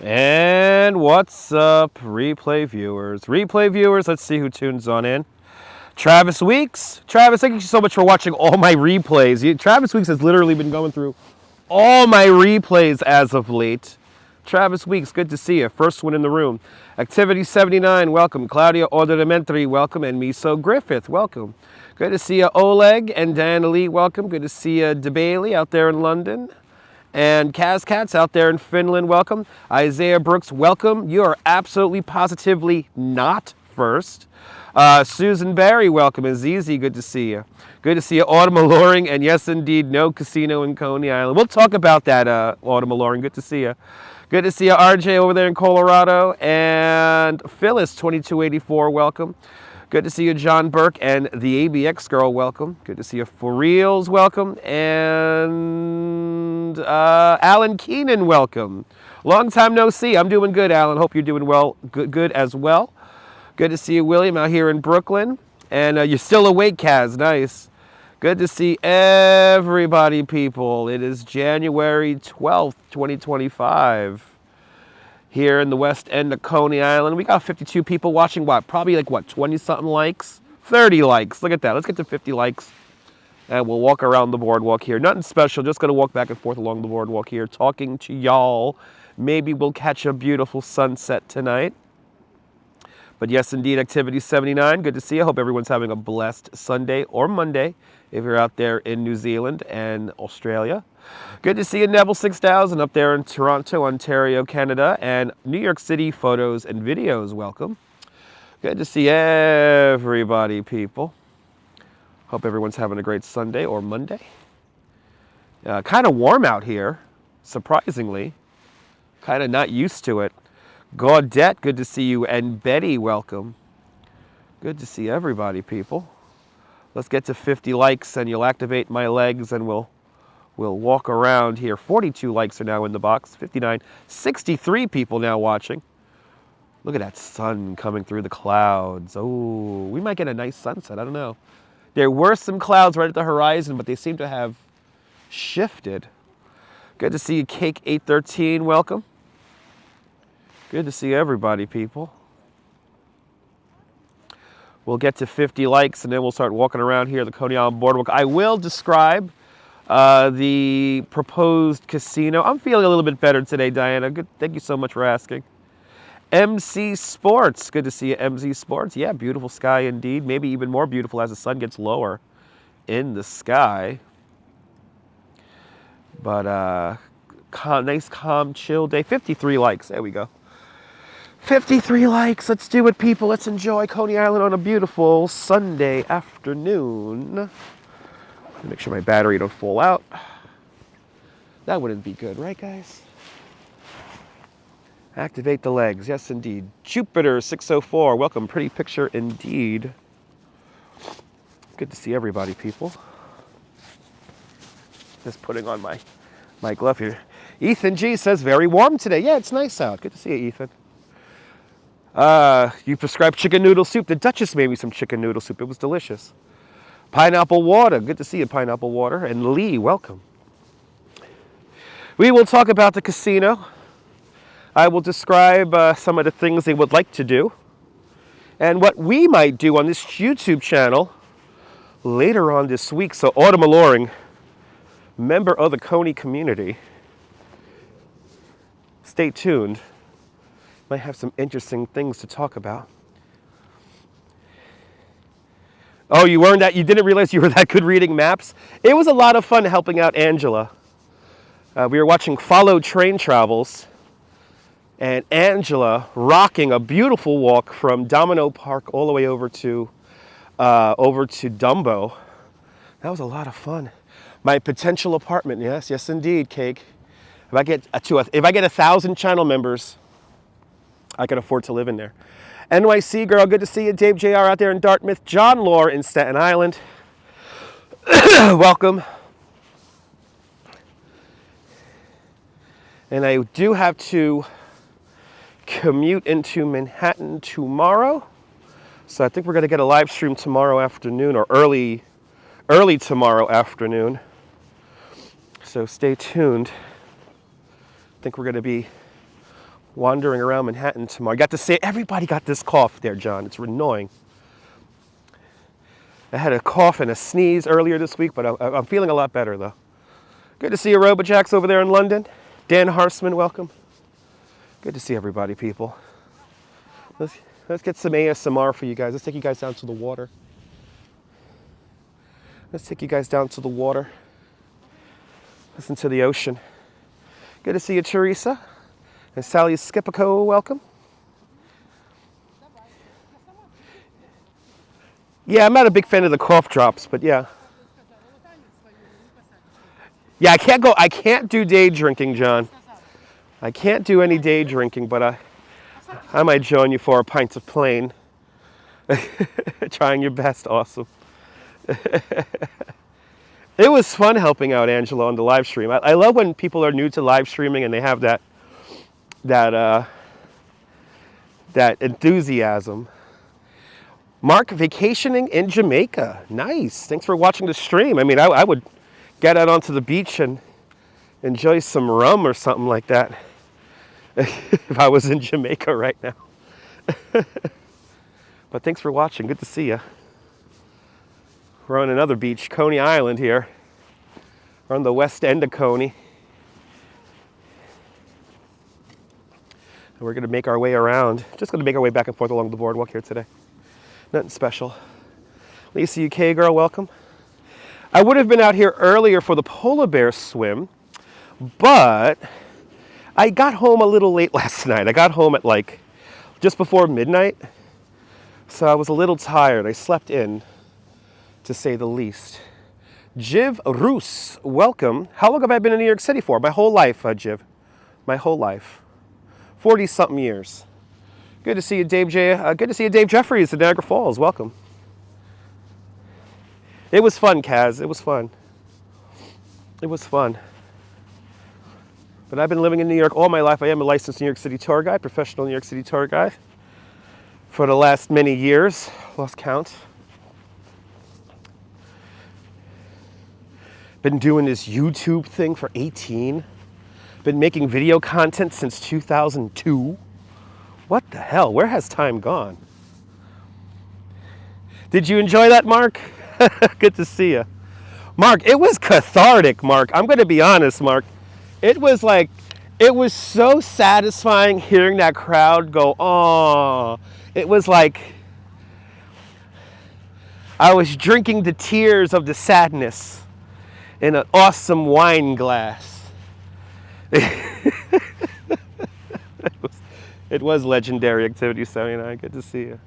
And what's up, replay viewers? Replay viewers, let's see who tunes on in. Travis Weeks. Travis, thank you so much for watching all my replays. Travis Weeks has literally been going through all my replays as of late. Travis Weeks, good to see you. First one in the room. Activity 79, welcome. Claudia Ordementri, welcome. And Miso Griffith, welcome. Good to see you, Oleg and Dan Lee, welcome. Good to see you, DeBailey out there in London. And Kaz Katz out there in Finland, welcome. Isaiah Brooks, welcome. You are absolutely positively not first. Susan Barry, welcome. Azizi, good to see you. Good to see you, Autumn Alluring, and yes, indeed, no casino in Coney Island. We'll talk about that, Autumn Alluring. Good to see you. Good to see you, RJ, over there in Colorado. And Phyllis, 2284, welcome. Good to see you, John Burke, and the ABX girl, welcome. Good to see you, For Reals, welcome. And Alan Keenan, welcome. Long time no see. I'm doing good, Alan. Hope you're doing well, good as well. Good to see you, William, out here in Brooklyn. And you're still awake, Kaz. Nice. Good to see everybody, people. It is January 12th, 2025. Here in the west end of Coney Island. We got 52 people watching, probably 20-something likes? 30 likes. Look at that. Let's get to 50 likes. And we'll walk around the boardwalk here. Nothing special. Just going to walk back and forth along the boardwalk here, talking to y'all. Maybe we'll catch a beautiful sunset tonight. But yes, indeed, Activity 79. Good to see you. Hope everyone's having a blessed Sunday or Monday if you're out there in New Zealand and Australia. Good to see you, Neville 6000, up there in Toronto, Ontario, Canada, and New York City photos and videos. Welcome. Good to see everybody, people. Hope everyone's having a great Sunday or Monday. Kind of warm out here, surprisingly. Kind of not used to it. Gaudette, good to see you, and Betty, welcome. Good to see everybody, people. Let's get to 50 likes, and you'll activate my legs, and we'll walk around here. 42 likes are now in the box. 59, 63 people now watching. Look at that sun coming through the clouds. Oh, we might get a nice sunset. I don't know. There were some clouds right at the horizon, but they seem to have shifted. Good to see you, Cake 813. Welcome. Good to see everybody, people. We'll get to 50 likes, and then we'll start walking around here at the Coney Island Boardwalk. I will describe the proposed casino. I'm feeling a little bit better today, Diana. Good. Thank you so much for asking. MC Sports. Good to see you, MC Sports. Yeah, beautiful sky indeed. Maybe even more beautiful as the sun gets lower in the sky. But nice, calm, chill day. 53 likes. There we go. 53 likes. Let's do it, people. Let's enjoy Coney Island on a beautiful Sunday afternoon. Make sure my battery don't fall out. That wouldn't be good, right, guys? Activate the legs. Yes, indeed. Jupiter 604. Welcome. Pretty picture indeed. Good to see everybody, people. Just putting on my glove here. Ethan G says very warm today. Yeah, it's nice out. Good to see you, Ethan. You prescribed chicken noodle soup. The Duchess made me some chicken noodle soup. It was delicious. Pineapple Water. Good to see you, Pineapple Water. And Lee, welcome. We will talk about the casino. I will describe some of the things they would like to do and what we might do on this YouTube channel later on this week. So Autumn Alluring, member of the Coney community, stay tuned. Might have some interesting things to talk about. Oh, you didn't realize you were that good reading maps? It was a lot of fun helping out Angela. We were watching Follow Train Travels, and Angela rocking a beautiful walk from Domino Park all the way over to Dumbo. That was a lot of fun. My potential apartment, yes indeed, Cake. If I get 1,000 channel members, I can afford to live in there. NYC girl, good to see you. Dave JR out there in Dartmouth. John Lore in Staten Island. Welcome. And I do have to commute into Manhattan tomorrow. So I think we're going to get a live stream tomorrow afternoon, or early tomorrow afternoon. So stay tuned. I think we're going to be wandering around Manhattan tomorrow. I got to say, everybody got this cough there, John. It's annoying. I had a cough and a sneeze earlier this week, but I'm feeling a lot better, though. Good to see you, Robojacks, over there in London. Dan Harsman, welcome. Good to see everybody, people. Let's get some ASMR for you guys. Let's take you guys down to the water. Let's take you guys down to the water. Listen to the ocean. Good to see you, Teresa. And Sally Skipico, welcome. Yeah, I'm not a big fan of the cough drops, but yeah. Yeah, I can't do day drinking, John. I can't do any day drinking, but I might join you for a pint of plain. Trying your best, awesome. It was fun helping out Angela on the live stream. I love when people are new to live streaming and they have that enthusiasm. Mark, vacationing in Jamaica. Nice. Thanks for watching the stream. I mean, I would get out onto the beach and enjoy some rum or something like that if I was in Jamaica right now. But thanks for watching. Good to see you. We're on another beach, Coney Island here. We're on the west end of Coney. And we're going to make our way around. Just going to make our way back and forth along the boardwalk here today. Nothing special. Lisa UK girl, welcome. I would have been out here earlier for the polar bear swim, but I got home a little late last night. I got home at like just before midnight, so I was a little tired. I slept in, to say the least. Jiv Roos, welcome. How long have I been in New York City for? My whole life, Jiv. My whole life. 40-something years. Good to see you, Dave good to see you, Dave Jeffries at Niagara Falls. Welcome. It was fun, Kaz. It was fun. It was fun. But I've been living in New York all my life. I am a licensed New York City tour guide, professional New York City tour guide for the last many years. Lost count. Been doing this YouTube thing for 18. Been making video content since 2002. What the hell? Where has time gone? Did you enjoy that, Mark? Good to see you. Mark, it was cathartic, Mark. I'm going to be honest, Mark. It was so satisfying hearing that crowd go, "Aw." It was like I was drinking the tears of the sadness in an awesome wine glass. It was legendary activity, 79. Good to see you.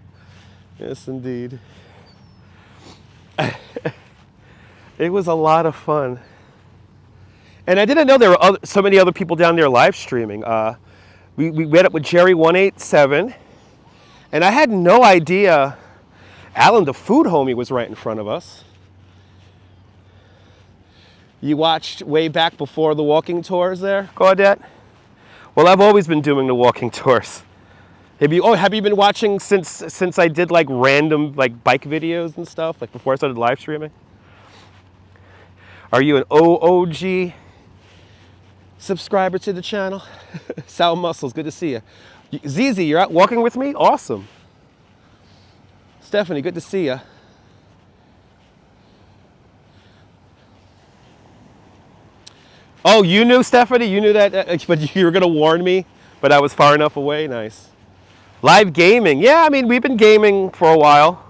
Yes, indeed. It was a lot of fun. And I didn't know there were so many other people down there live streaming. We met up with Jerry187, and I had no idea Alan the food homie was right in front of us. You watched way back before the walking tours there, Claudette? Well, I've always been doing the walking tours. Have you been watching since I did like random like bike videos and stuff, like before I started live streaming? Are you an OOG subscriber to the channel? Sal Muscles, good to see you. Zizi, you're out walking with me? Awesome. Stephanie, good to see you. Oh, you knew, Stephanie? You knew that, but you were going to warn me, but I was far enough away? Nice. Live gaming. Yeah, I mean, we've been gaming for a while.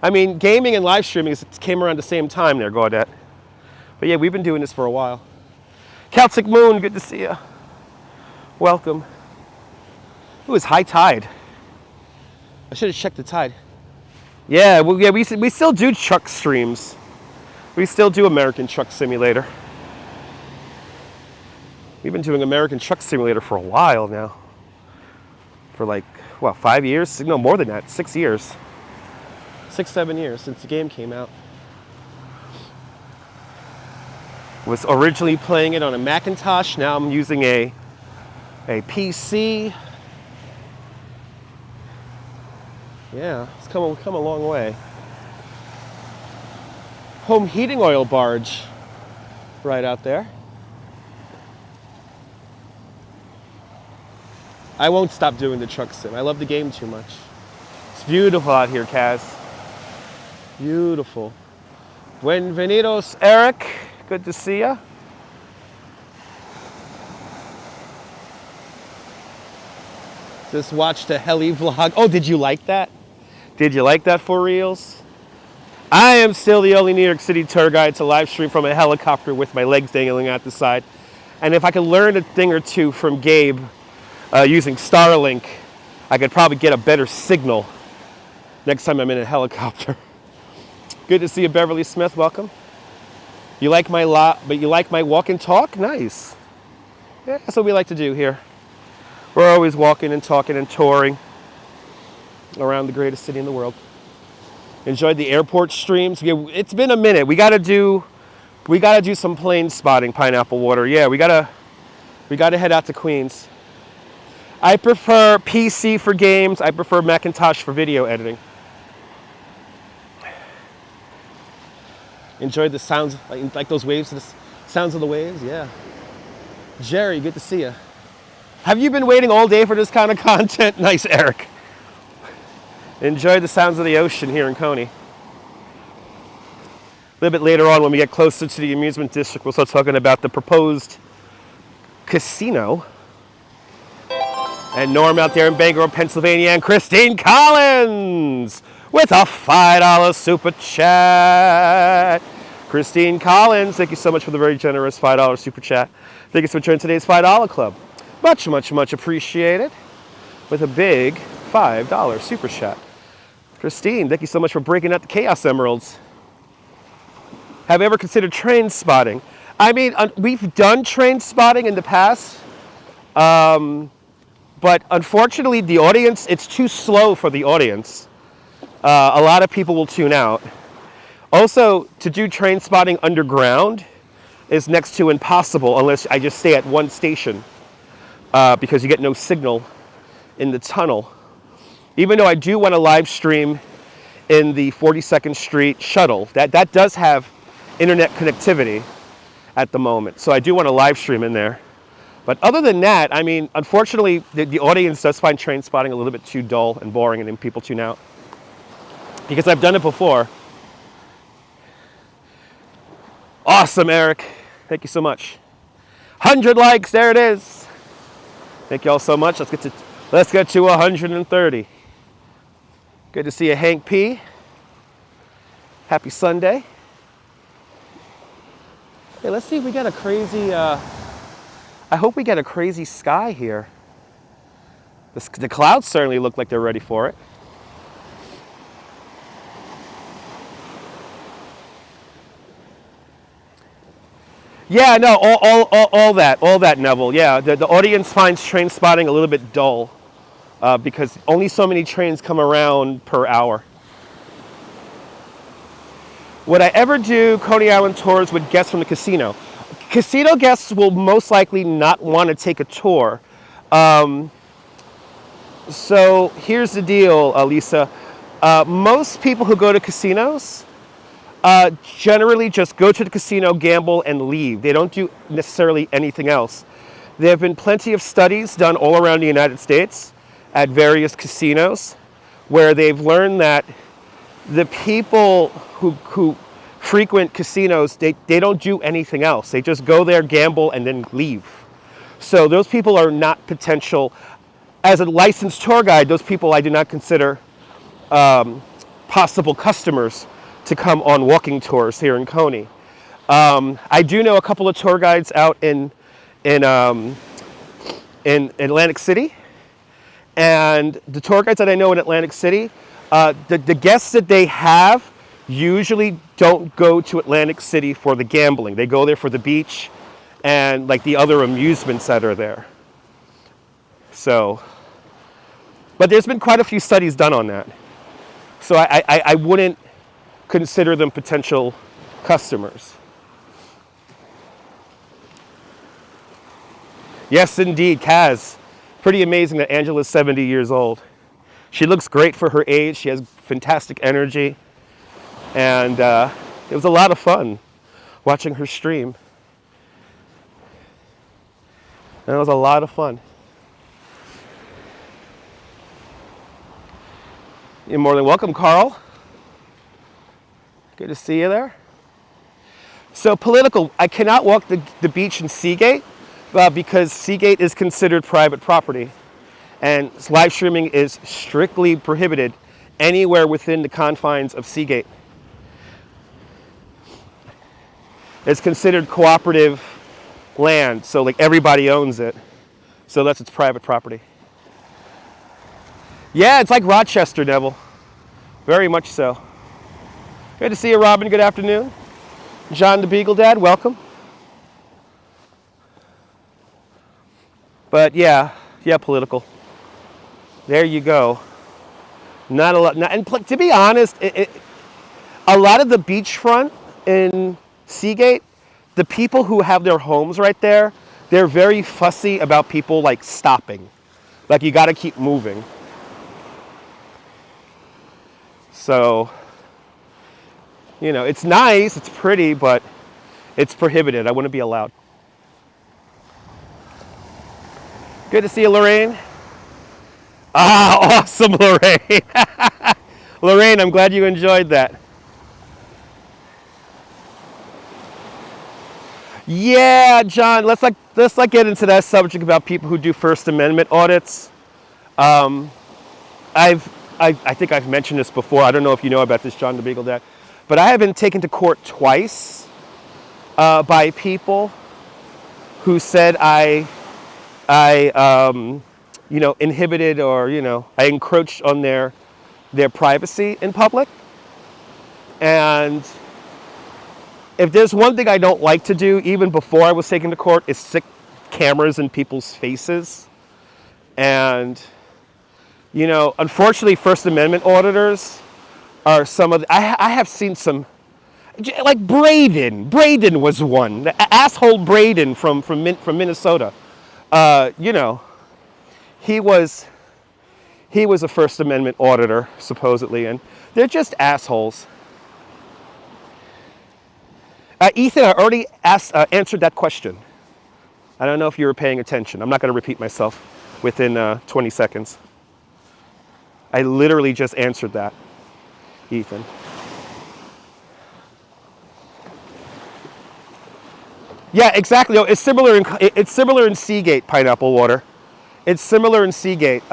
I mean, gaming and live streaming came around the same time there, Gaudette. But yeah, we've been doing this for a while. Celtic Moon, good to see you. Welcome. It was high tide. I should have checked the tide. Yeah, well, yeah, we still do truck streams. We still do American Truck Simulator. We've been doing American Truck Simulator for a while now. For like, what, 5 years? No, more than that, 6 years. 6, 7 years since the game came out. Was originally playing it on a Macintosh. Now I'm using a PC. Yeah, it's come a long way. Home heating oil barge right out there. I won't stop doing the truck sim. I love the game too much. It's beautiful out here, Kaz. Beautiful. Buenvenidos, Eric. Good to see ya. Just watched a heli vlog. Oh, did you like that? Did you like that for reals? I am still the only New York City tour guide to live stream from a helicopter with my legs dangling out the side. And if I could learn a thing or two from Gabe using Starlink, I could probably get a better signal next time I'm in a helicopter. Good to see you, Beverly Smith. Welcome. You like my but you like my walk and talk? Nice. Yeah, that's what we like to do here. We're always walking and talking and touring around the greatest city in the world. Enjoyed the airport streams. Yeah, it's been a minute. We gotta do some plane spotting, Pineapple Water. Yeah, we gotta head out to Queens. I prefer PC for games. I prefer Macintosh for video editing. Enjoyed the sounds, like those waves, the sounds of the waves. Yeah. Jerry, good to see you. Have you been waiting all day for this kind of content? Nice, Eric. Enjoy the sounds of the ocean here in Coney. A little bit later on, when we get closer to the amusement district, we'll start talking about the proposed casino. And Norm out there in Bangor, Pennsylvania, and Christine Collins with a $5 super chat. Christine Collins, thank you so much for the very generous $5 super chat. Thank you so much for joining today's $5 club. Much, much, much appreciated. With a big $5 super chat. Christine, thank you so much for breaking out the Chaos Emeralds. Have you ever considered train spotting? I mean, we've done train spotting in the past, but unfortunately the audience, it's too slow for the audience. A lot of people will tune out. Also, to do train spotting underground is next to impossible unless I just stay at one station. Because you get no signal in the tunnel. Even though I do want to live stream in the 42nd Street shuttle, that does have internet connectivity at the moment. So I do want to live stream in there. But other than that, I mean, unfortunately, the audience does find train spotting a little bit too dull and boring, and then people tune out. Because I've done it before. Awesome, Eric. Thank you so much. 100 likes, there it is. Thank you all so much. Let's get to 130. Good to see you, Hank P. Happy Sunday. Hey, let's see if we get a crazy, I hope we get a crazy sky here. The clouds certainly look like they're ready for it. Yeah, no, all that, Neville. Yeah, the audience finds train spotting a little bit dull because only so many trains come around per hour. Would I ever do Coney Island tours with guests from the casino? Casino guests will most likely not want to take a tour. So here's the deal, Lisa. Most people who go to casinos generally just go to the casino, gamble, and leave. They don't do necessarily anything else. There have been plenty of studies done all around the United States at various casinos where they've learned that the people who frequent casinos, they don't do anything else. They just go there, gamble, and then leave. So those people are not potential. As a licensed tour guide, those people I do not consider possible customers to come on walking tours here in Coney. I do know a couple of tour guides out in Atlantic City, and the tour guides that I know in Atlantic City, the guests that they have usually don't go to Atlantic City for the gambling. They go there for the beach and like the other amusements that are there. So, but there's been quite a few studies done on that. So I wouldn't consider them potential customers. Yes, indeed, Kaz. Pretty amazing that Angela's 70 years old. She looks great for her age. She has fantastic energy. And it was a lot of fun watching her stream. And it was a lot of fun. You're more than welcome, Carl. Good to see you there. So political, I cannot walk the beach in Seagate because Seagate is considered private property. And live streaming is strictly prohibited anywhere within the confines of Seagate. It's considered cooperative land, so like everybody owns it. So that's its private property. Yeah, it's like Rochester, Neville. Very much so. Good to see you, Robin. Good afternoon. John the Beagle Dad, welcome. But yeah, political. There you go. Not a lot. And to be honest, a lot of the beachfront in Seagate, the people who have their homes right there, they're very fussy about people like stopping. Like you got to keep moving. So, you know, it's nice, it's pretty, but it's prohibited. I wouldn't be allowed. Good to see you, Lorraine. Ah, awesome, Lorraine. Lorraine, I'm glad you enjoyed that. Yeah, John, let's get into that subject about people who do First Amendment audits. I think I've mentioned this before. I don't know if you know about this, John the Beagle Dad, but I have been taken to court twice by people who said I inhibited or, I encroached on their privacy in public. And if there's one thing I don't like to do, even before I was taken to court, is stick cameras in people's faces. And, unfortunately, First Amendment auditors are some of the, I have seen some, like Braden. Braden was one. Asshole Braden from Minnesota. He was a First Amendment auditor, supposedly, and they're just assholes. Ethan, I already answered that question. I don't know if you were paying attention. I'm not going to repeat myself within 20 seconds. I literally just answered that, Ethan. Yeah, exactly. It's similar in Seagate, pineapple water. It's similar in Seagate.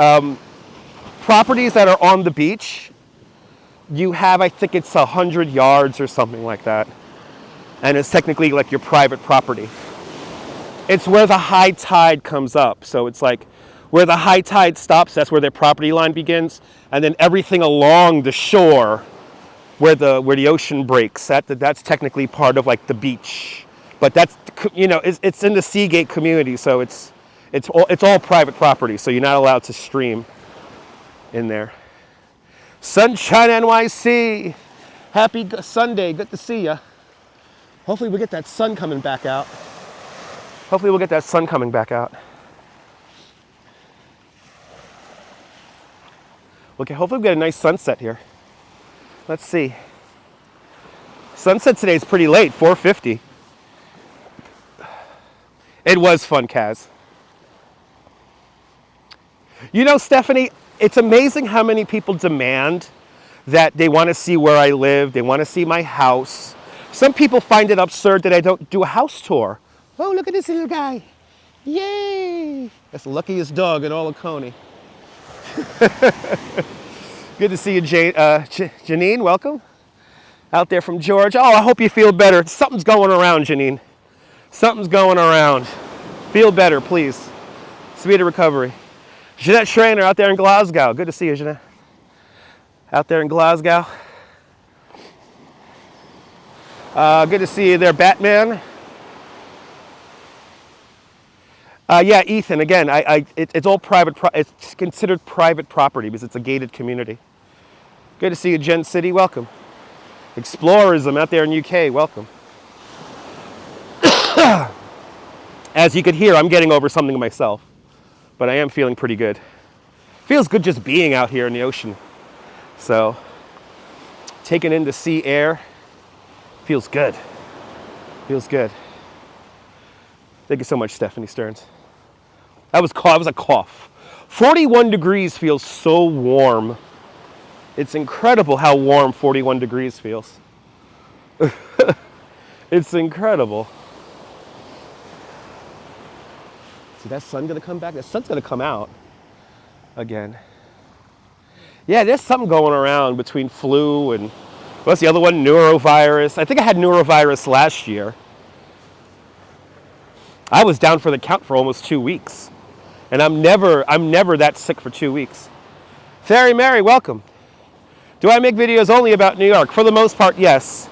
Properties that are on the beach, you have, I think it's 100 yards or something like that. And it's technically like your private property. It's where the high tide comes up. So it's like where the high tide stops, that's where their property line begins. And then everything along the shore where the ocean breaks, that's technically part of like the beach. But that's, it's in the Seagate community, so it's all private property, so you're not allowed to stream in there. Sunshine NYC, happy Sunday, good to see ya. Hopefully we get that sun coming back out. Okay, hopefully we get a nice sunset here. Let's see. Sunset today is pretty late, 4:50. It was fun, Kaz. Stephanie, it's amazing how many people demand that they want to see where I live, they want to see my house. Some people find it absurd that I don't do a house tour. Oh, look at this little guy. Yay! That's the luckiest dog in all of Coney. Good to see you, Janine. Welcome. Out there from Georgia. Oh, I hope you feel better. Something's going around, Janine. Something's going around. Feel better, please. Speedy recovery. Jeanette Schrainer out there in Glasgow. Good to see you, Jeanette. Out there in Glasgow. Good to see you there, Batman. Yeah, Ethan, again, it's all private, it's considered private property because it's a gated community. Good to see you, Gent City, welcome. Explorism out there in UK, welcome. As you could hear, I'm getting over something myself, but I am feeling pretty good. Feels good just being out here in the ocean. So, taking in the sea air, feels good. Feels good. Thank you so much, Stephanie Stearns. That was a cough. 41 degrees feels so warm. It's incredible how warm 41 degrees feels. It's incredible. See, that sun gonna come back? The sun's gonna come out again. Yeah, there's something going around between flu and, what's the other one? Neurovirus. I think I had neurovirus last year. I was down for the count for almost 2 weeks. And I'm never that sick for 2 weeks. Fairy Mary, welcome. Do I make videos only about New York? For the most part, yes.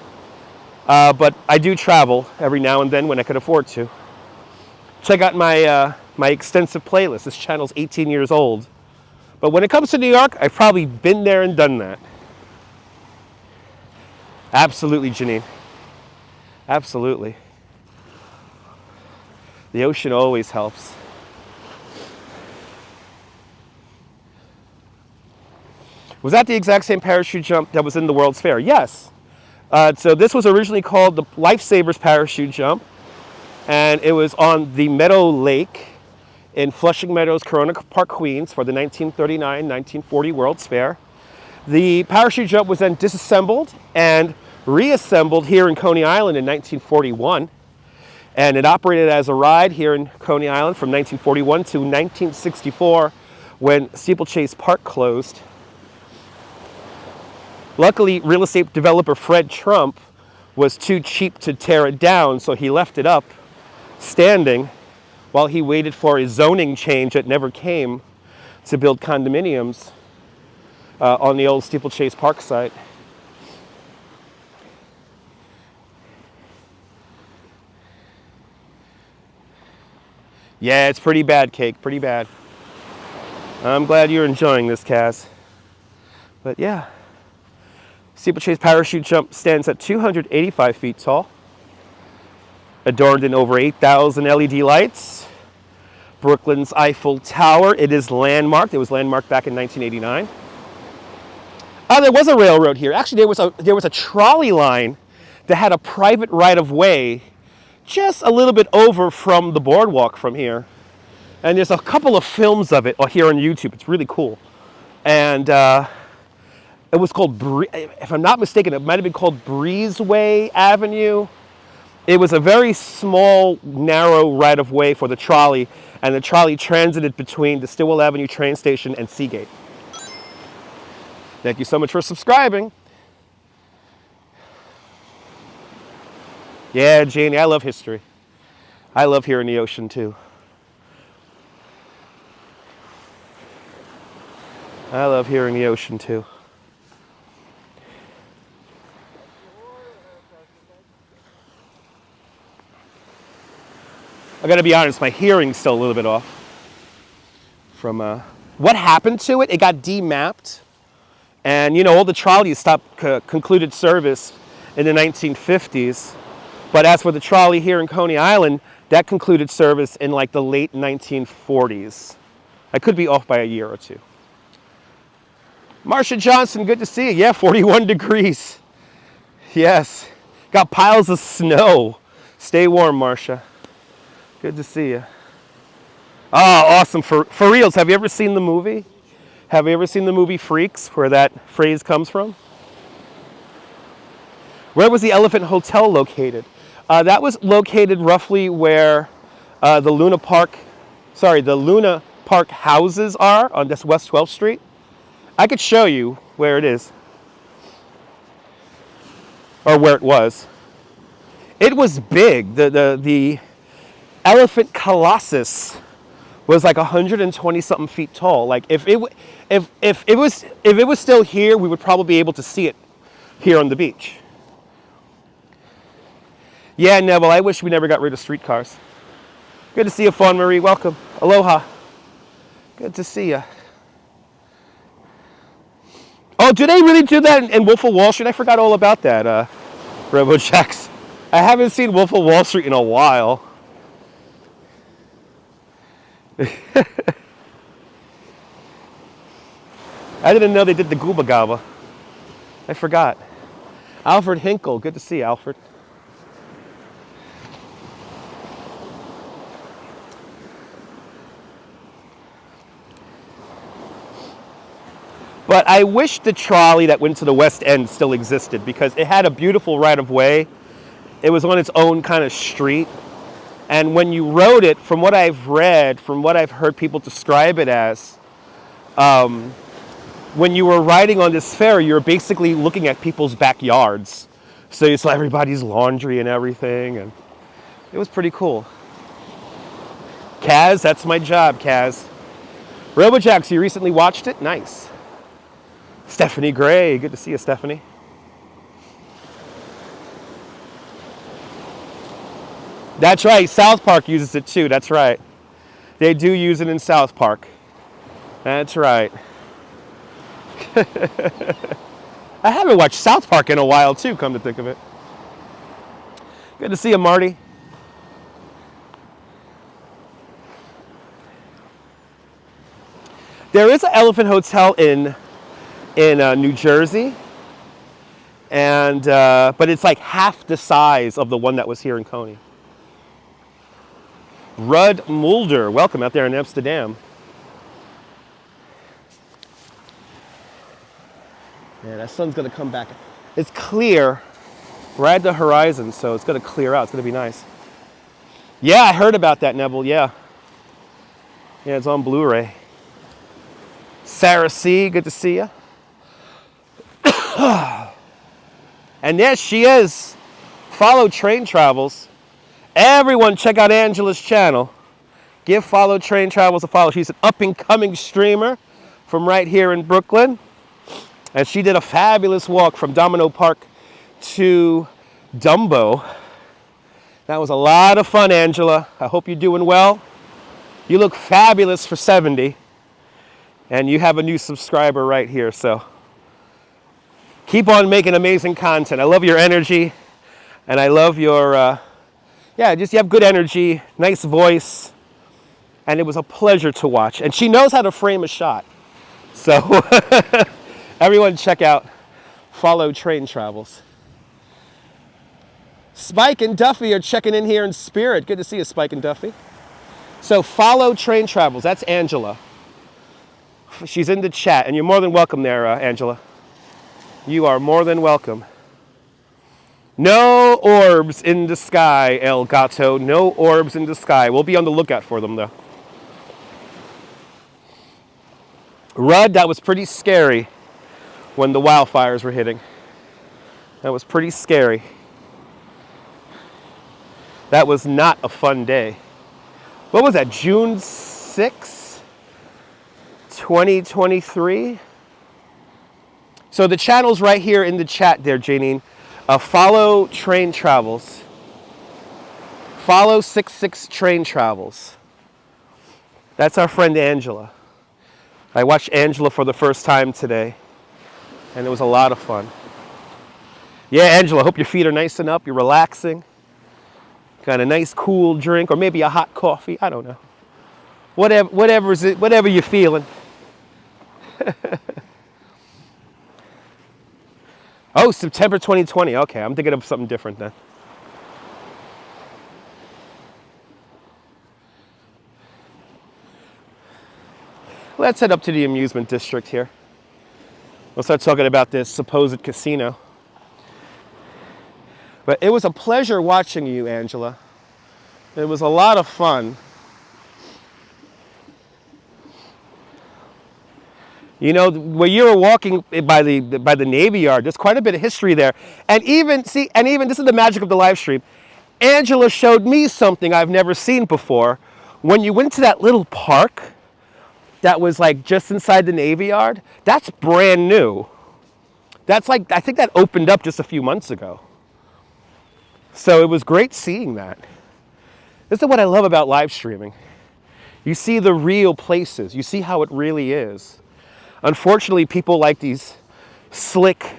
But I do travel every now and then when I could afford to. Check out my my extensive playlist. This channel's 18 years old. But when it comes to New York, I've probably been there and done that. Absolutely, Janine. Absolutely. The ocean always helps. Was that the exact same parachute jump that was in the World's Fair? Yes. So this was originally called the Lifesavers parachute jump, and it was on the Meadow Lake in Flushing Meadows, Corona Park, Queens for the 1939-1940 World's Fair. The parachute jump was then disassembled and reassembled here in Coney Island in 1941, and it operated as a ride here in Coney Island from 1941 to 1964 when Steeplechase Park closed. Luckily, real estate developer Fred Trump was too cheap to tear it down, so he left it up standing while he waited for a zoning change that never came to build condominiums on the old Steeplechase Park site. Yeah, it's pretty bad, Cake, pretty bad. I'm glad you're enjoying this, Kaz. But yeah. Steeplechase parachute jump stands at 285 feet tall, adorned in over 8,000 LED lights. Brooklyn's Eiffel Tower, it is landmarked. It was landmarked back in 1989. There was a railroad here. Actually, there was a trolley line that had a private right-of-way just a little bit over from the boardwalk from here. And there's a couple of films of it here on YouTube. It's really cool. And it was called, if I'm not mistaken, it might have been called Breezeway Avenue. It was a very small, narrow right-of-way for the trolley, and the trolley transited between the Stillwell Avenue train station and Seagate. Thank you so much for subscribing. Yeah, Janie, I love history. I love hearing the ocean, too. I love hearing the ocean, too. I gotta be honest, my hearing's still a little bit off from what happened to it. It got demapped, and you know, all the trolleys stopped concluded service in the 1950s. But as for the trolley here in Coney Island, that concluded service in like the late 1940s. I could be off by a year or two. Marsha Johnson, good to see you. Yeah, 41 degrees. Yes, got piles of snow. Stay warm, Marsha. Good to see you. Oh, awesome. For reals, have you ever seen the movie? Have you ever seen the movie Freaks, where that phrase comes from? Where was the Elephant Hotel located? That was located roughly where the Luna Park houses are on this West 12th Street. I could show you where it is. Or where it was. It was big. The Elephant Colossus was like 120 something feet tall. Like if it was still here, we would probably be able to see it here on the beach. Yeah, Neville, I wish we never got rid of streetcars. Good to see you, Fawn Marie. Welcome. Aloha. Good to see you. Oh, do they really do that in Wolf of Wall Street? I forgot all about that, RoboJax. I haven't seen Wolf of Wall Street in a while. I didn't know they did the Gooba Gaba. I forgot. Alfred Hinkle, good to see you, Alfred. But I wish the trolley that went to the West End still existed because it had a beautiful right-of-way. It was on its own kind of street. And when you rode it, from what I've read, from what I've heard people describe it as, when you were riding on this ferry, you were basically looking at people's backyards. So you saw everybody's laundry and everything, and it was pretty cool. Kaz, that's my job, Kaz. RoboJax, you recently watched it? Nice. Stephanie Gray, good to see you, Stephanie. That's right, South Park uses it too, that's right. They do use it in South Park. That's right. I haven't watched South Park in a while too, come to think of it. Good to see you, Marty. There is an Elephant Hotel in New Jersey, and but it's like half the size of the one that was here in Coney. Rudd Mulder, welcome out there in Amsterdam. Yeah, that sun's gonna come back. It's clear right at the horizon, so it's gonna clear out. It's gonna be nice. Yeah, I heard about that, Neville. Yeah, it's on Blu-ray. Sarah C, good to see you. And yes, she is. Follow Train Travels. Everyone check out Angela's channel. Give Follow Train Travels a follow. She's an up-and-coming streamer from right here in Brooklyn. And she did a fabulous walk from Domino Park to Dumbo. That was a lot of fun, Angela. I hope you're doing well. You look fabulous for 70. And you have a new subscriber right here, so keep on making amazing content. I love your energy, and I love your, just you have good energy, nice voice, and it was a pleasure to watch. And she knows how to frame a shot. So everyone check out Follow Train Travels. Spike and Duffy are checking in here in spirit. Good to see you, Spike and Duffy. So Follow Train Travels, that's Angela. She's in the chat, and you're more than welcome there, Angela. You are more than welcome. No orbs in the sky, El Gato. No orbs in the sky. We'll be on the lookout for them, though. Rudd, that was pretty scary when the wildfires were hitting. That was pretty scary. That was not a fun day. What was that, June 6th? 2023. So the channel's right here in the chat there, Janine. Follow Train Travels. Follow 66 Train Travels. That's our friend Angela. I watched Angela for the first time today, and it was a lot of fun. Yeah, Angela, hope your feet are nice and up. You're relaxing. Got a nice cool drink, or maybe a hot coffee. I don't know. Whatever you're feeling. Oh, September 2020. Okay, I'm thinking of something different then. Let's head up to the amusement district here. We'll start talking about this supposed casino. But it was a pleasure watching you, Angela. It was a lot of fun. You know, where you were walking by the Navy Yard, there's quite a bit of history there. And even this is the magic of the live stream. Angela showed me something I've never seen before. When you went to that little park that was like just inside the Navy Yard, that's brand new. That's like, I think that opened up just a few months ago. So it was great seeing that. This is what I love about live streaming. You see the real places. You see how it really is. Unfortunately, people like these slickly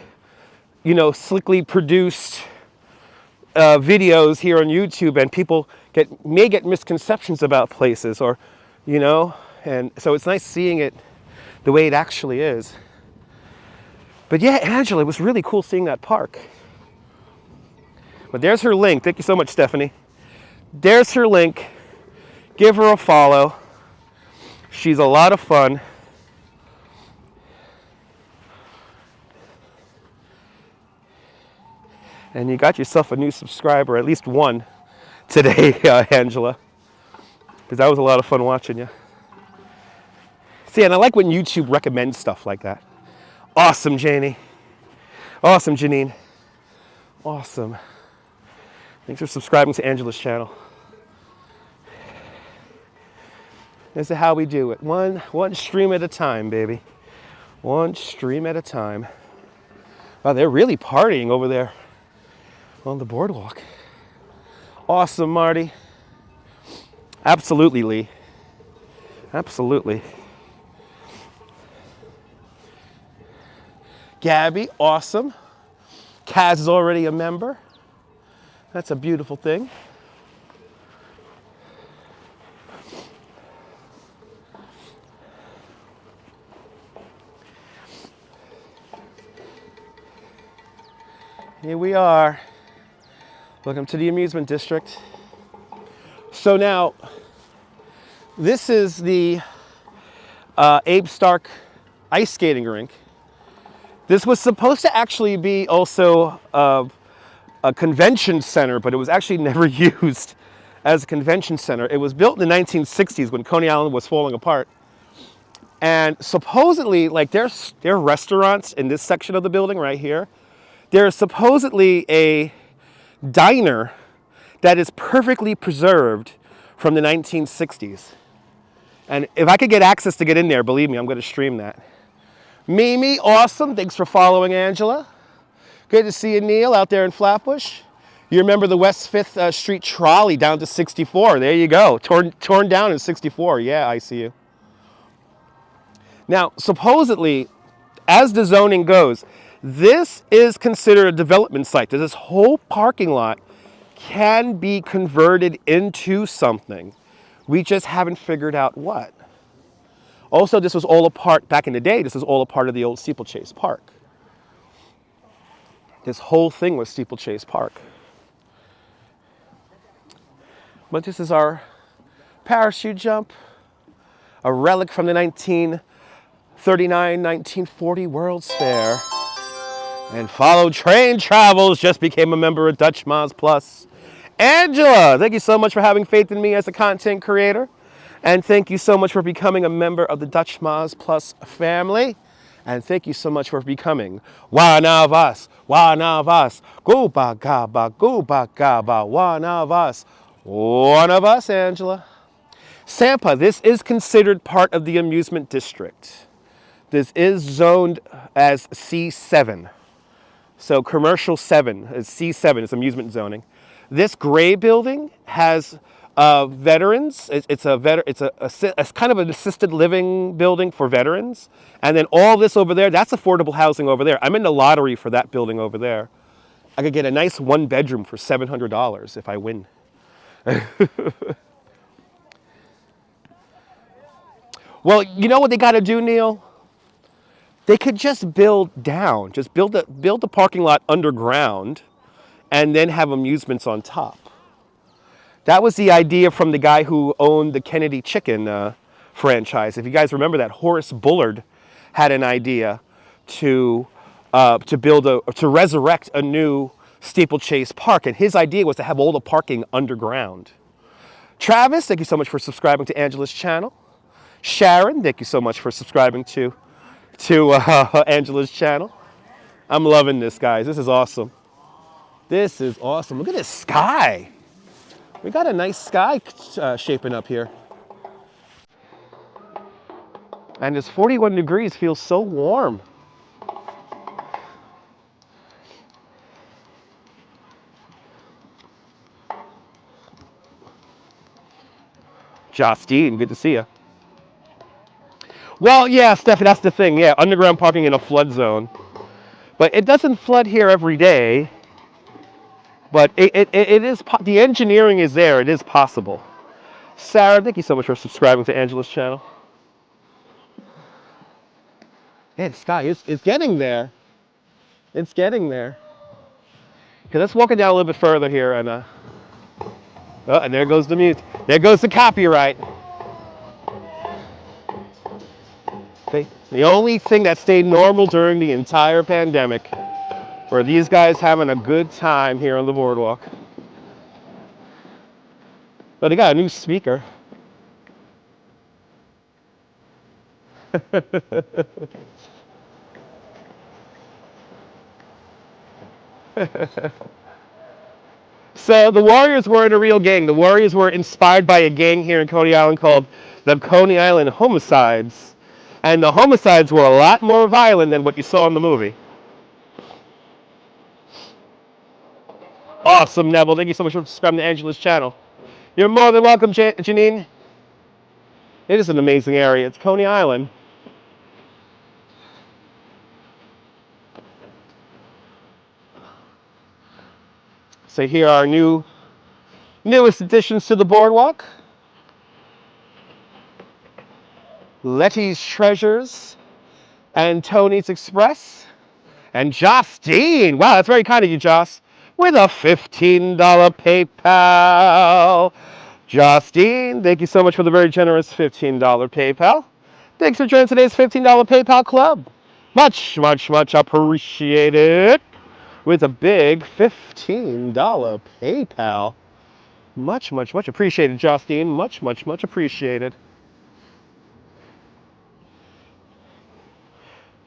produced videos here on YouTube, and people may get misconceptions about places, or, and so it's nice seeing it the way it actually is. But yeah, Angela, it was really cool seeing that park. But there's her link. Thank you so much, Stephanie. There's her link. Give her a follow. She's a lot of fun. And you got yourself a new subscriber, at least one today, Angela. Because that was a lot of fun watching you. See, and I like when YouTube recommends stuff like that. Awesome, Janie. Awesome, Janine. Awesome. Thanks for subscribing to Angela's channel. This is how we do it. One stream at a time, baby. One stream at a time. Wow, they're really partying over there on the boardwalk. Awesome, Marty. Absolutely, Lee. Absolutely. Gabby, awesome. Kaz is already a member. That's a beautiful thing. Here we are. Welcome to the Amusement District. So now, this is the Abe Stark ice skating rink. This was supposed to actually be also a convention center, but it was actually never used as a convention center. It was built in the 1960s when Coney Island was falling apart. And supposedly, like there are restaurants in this section of the building right here. There is supposedly a diner that is perfectly preserved from the 1960s. And if I could get access to get in there, believe me, I'm going to stream that. Mimi, awesome. Thanks for following, Angela. Good to see you, Neil, out there in Flatbush. You remember the West 5th Street trolley down to 64. There you go. Torn down in 64. Yeah, I see you. Now, supposedly, as the zoning goes, this is considered a development site. This whole parking lot can be converted into something. We just haven't figured out what. Also, this was all a part, back in the day, this was all a part of the old Steeplechase Park. This whole thing was Steeplechase Park. But this is our parachute jump, a relic from the 1939-1940 World's Fair. And Follow Train Travels just became a member of Dutch Moz Plus. Angela, thank you so much for having faith in me as a content creator. And thank you so much for becoming a member of the Dutch Moz Plus family. And thank you so much for becoming one of us, one of us. Gooba gaba, one of us. One of us, Angela. Sampa, this is considered part of the amusement district. This is zoned as C7. So commercial 7 is C7, it's amusement zoning. This gray building has veterans. It's kind of an assisted living building for veterans. And then all this over there, that's affordable housing over there. I'm in the lottery for that building over there. I could get a nice 1-bedroom for $700 if I win. Well, you know what they got to do, Neil? They could just build down, just build the parking lot underground and then have amusements on top. That was the idea from the guy who owned the Kennedy Chicken franchise. If you guys remember that, Horace Bullard had an idea to resurrect a new Steeplechase Park, and his idea was to have all the parking underground. Travis, thank you so much for subscribing to Angela's channel. Sharon, thank you so much for subscribing to Angela's channel. I'm loving this, guys. This is awesome. This is awesome. Look at this sky. We got a nice sky shaping up here. And it's 41 degrees, feels so warm. Justine, good to see you. Well, yeah, Stephanie, that's the thing. Yeah, underground parking in a flood zone. But it doesn't flood here every day. But it is, the engineering is there. It is possible. Sarah, thank you so much for subscribing to Angela's channel. Yeah, the sky is getting there. It's getting there. Okay, let's walk it down a little bit further here. And and there goes the mute. There goes the copyright. Okay. The only thing that stayed normal during the entire pandemic. Where these guys having a good time here on the boardwalk. But they got a new speaker. So the Warriors weren't a real gang. The Warriors were inspired by a gang here in Coney Island called the Coney Island Homicides. And the homicides were a lot more violent than what you saw in the movie. Awesome, Neville. Thank you so much for subscribing to Angela's channel. You're more than welcome, Janine. It is an amazing area. It's Coney Island. So here are our newest additions to the boardwalk. Letty's Treasures and Tony's Express. And Justine, wow, that's very kind of you, Joss, with a $15 PayPal. Justine, thank you so much for the very generous $15 PayPal. Thanks for joining today's $15 PayPal club. Much, much, much appreciated. With a big $15 PayPal. Much, much, much appreciated, Justine. Much, much, much appreciated.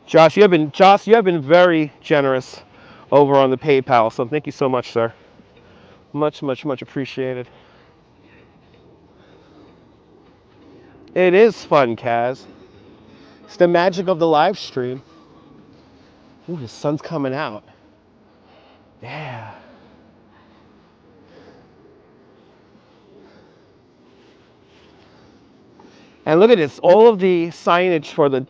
Josh, you have been very generous over on the PayPal, so thank you so much, sir. Much, much, much appreciated. It is fun, Kaz. It's the magic of the live stream. Ooh, the sun's coming out. Yeah. And look at this. All of the signage for the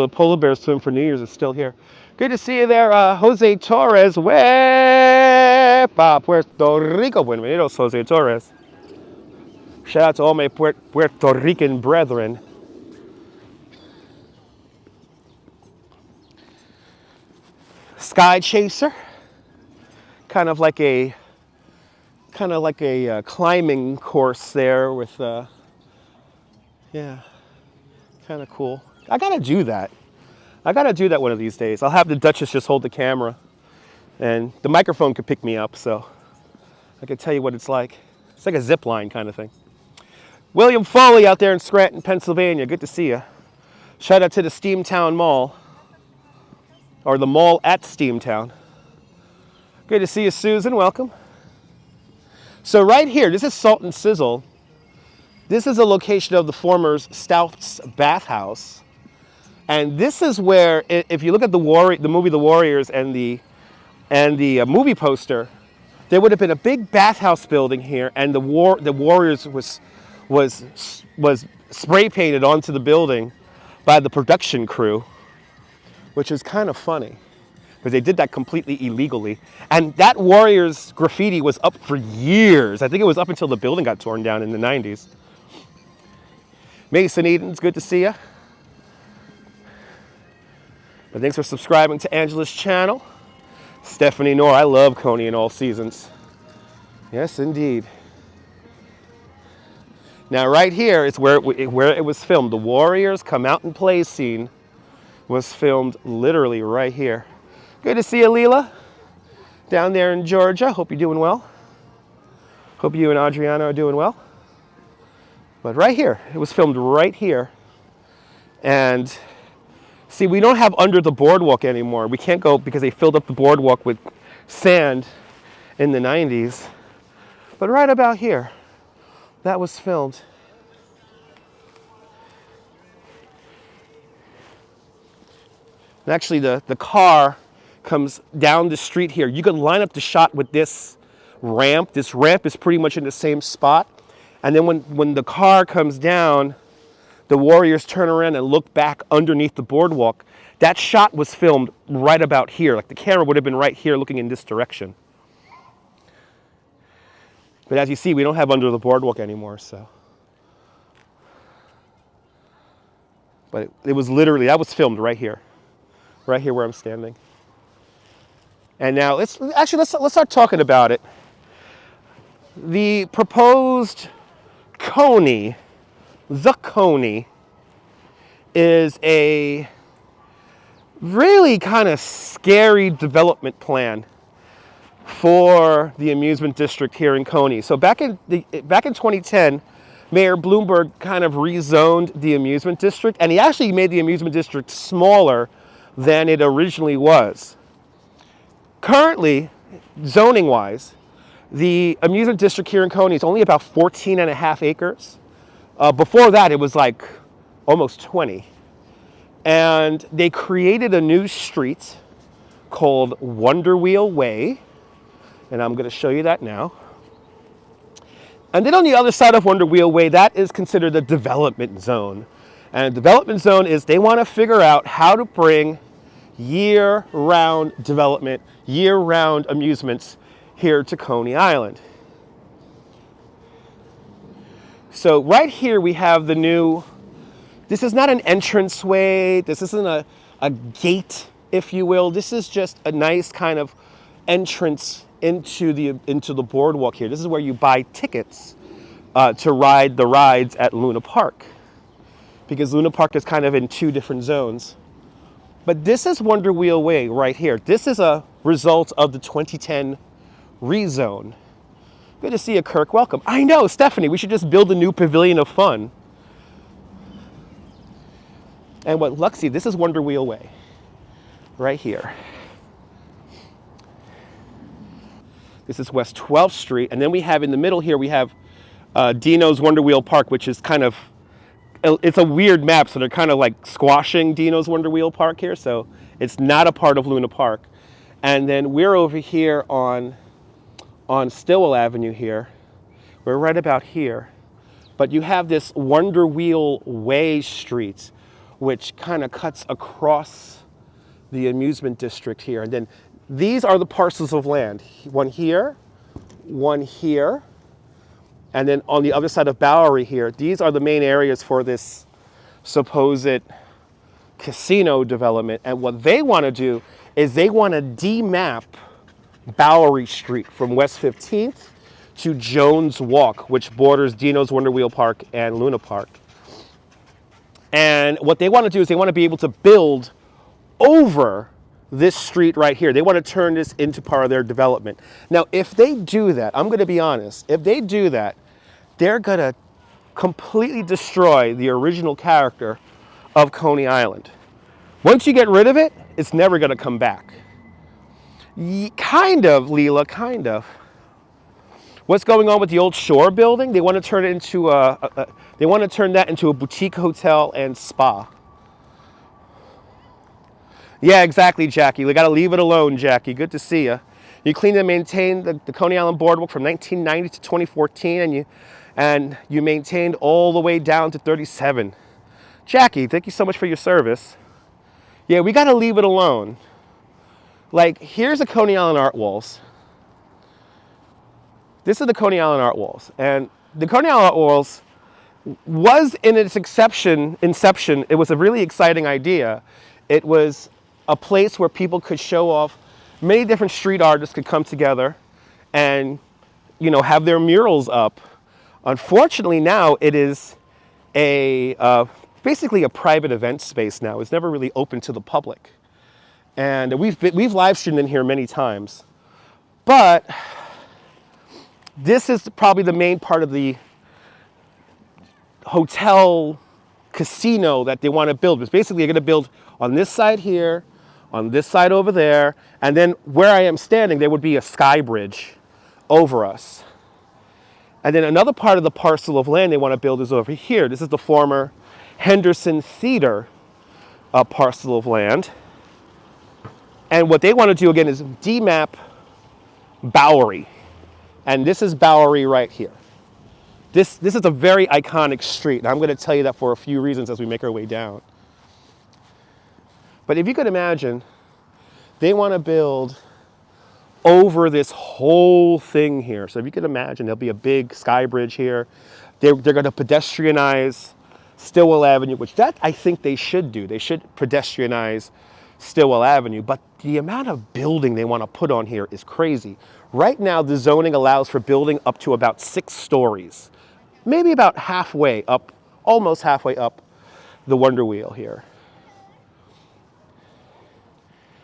Polar Bear swim for New Year's is still here. Good to see you there, Jose Torres. Wepa, Puerto Rico. Buenos, Jose Torres. Shout out to all my Puerto Rican brethren. Sky Chaser. Kind of like a climbing course there with, yeah, kind of cool. I gotta do that. I gotta do that one of these days. I'll have the Duchess just hold the camera, and the microphone could pick me up, so I can tell you what it's like. It's like a zip line kind of thing. William Foley out there in Scranton, Pennsylvania. Good to see you. Shout out to the Steamtown Mall, or the mall at Steamtown. Good to see you, Susan. Welcome. So right here, this is Salt and Sizzle. This is a location of the former Stout's bathhouse. And this is where, if you look at the movie The Warriors and the movie poster, there would have been a big bathhouse building here, and the Warriors was spray painted onto the building by the production crew, which is kind of funny because they did that completely illegally. And that Warriors graffiti was up for years. I think it was up until the building got torn down in the 90s. Mason Eden's good to see you. But thanks for subscribing to Angela's channel. Stephanie Noor, I love Coney in all seasons. Yes, indeed. Now, right here is where it was filmed. The Warriors Come Out and Play scene was filmed literally right here. Good to see you, Leela, down there in Georgia. Hope you're doing well. Hope you and Adriana are doing well. But right here, it was filmed right here. And see, we don't have under the boardwalk anymore. We can't go because they filled up the boardwalk with sand in the 90s. But right about here, that was filmed. And actually, the car comes down the street here. You can line up the shot with this ramp. This ramp is pretty much in the same spot. And then when the car comes down, the Warriors turn around and look back underneath the boardwalk. That shot was filmed right about here. Like the camera would have been right here looking in this direction. But as you see, we don't have under the boardwalk anymore, so. But it was literally, that was filmed right here where I'm standing. And now let's start talking about it. The proposed Coney, the Coney, is a really kind of scary development plan for the amusement district here in Coney. So back in 2010, Mayor Bloomberg kind of rezoned the amusement district, and he actually made the amusement district smaller than it originally was. Currently, zoning-wise, the amusement district here in Coney is only about 14 and a half acres. Before that, it was like almost 20. And they created a new street called Wonder Wheel Way, and I'm going to show you that now. And then on the other side of Wonder Wheel Way, that is considered a development zone. And a development zone is they want to figure out how to bring year-round development, year-round amusements here to Coney Island. So right here we have the new, this is not an entranceway, this isn't a gate, if you will. This is just a nice kind of entrance into the boardwalk here. This is where you buy tickets to ride the rides at Luna Park, because Luna Park is kind of in two different zones. But this is Wonder Wheel Way right here. This is a result of the 2010 rezone. Good to see you, Kirk. Welcome. I know, Stephanie, we should just build a new pavilion of fun. And what, Luxie, this is Wonder Wheel Way right here. This is West 12th Street. And then we have in the middle here, we have Dino's Wonder Wheel Park, which is kind of, it's a weird map. So they're kind of like squashing Dino's Wonder Wheel Park here. So it's not a part of Luna Park. And then we're over here on Stillwell Avenue here. We're right about here. But you have this Wonder Wheel Way street, which kind of cuts across the amusement district here. And then these are the parcels of land. One here, and then on the other side of Bowery here, these are the main areas for this supposed casino development. And what they want to do is they want to demap Bowery Street from West 15th to Jones Walk, which borders Dino's Wonder Wheel Park and Luna Park. And what they want to do is they want to be able to build over this street right here. They want to turn this into part of their development. Now, if they do that, I'm going to be honest, if they do that, they're going to completely destroy the original character of Coney Island. Once you get rid of it, it's never going to come back. Kind of, Leela, kind of. What's going on with the old Shore building? They want to turn it into they want to turn that into a boutique hotel and spa. Yeah, exactly, Jackie. We got to leave it alone, Jackie. Good to see you. You cleaned and maintained the Coney Island Boardwalk from 1990 to 2014, and you maintained all the way down to 37. Jackie, thank you so much for your service. Yeah, we got to leave it alone. Like, here's the Coney Island Art Walls. This is the Coney Island Art Walls. And the Coney Island Art Walls was in its inception, it was a really exciting idea. It was a place where people could show off, many different street artists could come together and, have their murals up. Unfortunately, now it is basically a private event space now. It's never really open to the public. And we've live streamed in here many times. But this is probably the main part of the hotel casino that they want to build. It's basically they're going to build on this side here, on this side over there, and then where I am standing, there would be a sky bridge over us. And then another part of the parcel of land they want to build is over here. This is the former Henderson Theater parcel of land. And what they want to do again is demap Bowery. And this is Bowery right here. This is a very iconic street. And I'm going to tell you that for a few reasons as we make our way down. But if you could imagine, they want to build over this whole thing here. So if you could imagine, there'll be a big sky bridge here. They're going to pedestrianize Stillwell Avenue, which that I think they should do. They should pedestrianize Stillwell Avenue. But the amount of building they want to put on here is crazy. Right now, the zoning allows for building up to about 6 stories. Maybe about halfway up, almost halfway up the Wonder Wheel here.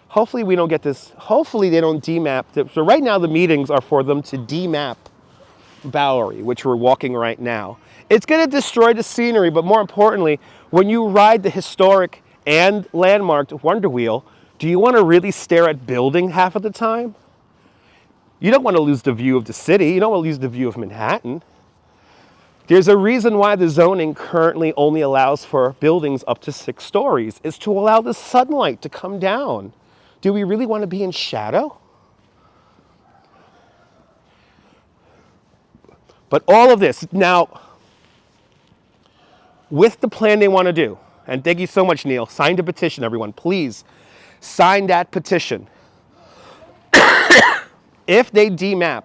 Hopefully we don't get this, hopefully they don't demap. So right now the meetings are for them to demap Bowery, which we're walking right now. It's going to destroy the scenery, but more importantly, when you ride the historic and landmarked Wonder Wheel, do you want to really stare at building half of the time? You don't want to lose the view of the city. You don't want to lose the view of Manhattan. There's a reason why the zoning currently only allows for buildings up to 6 stories. It's to allow the sunlight to come down. Do we really want to be in shadow? But all of this, now, with the plan they want to do, and thank you so much, Neil, sign the petition, everyone. Please, sign that petition. If they demap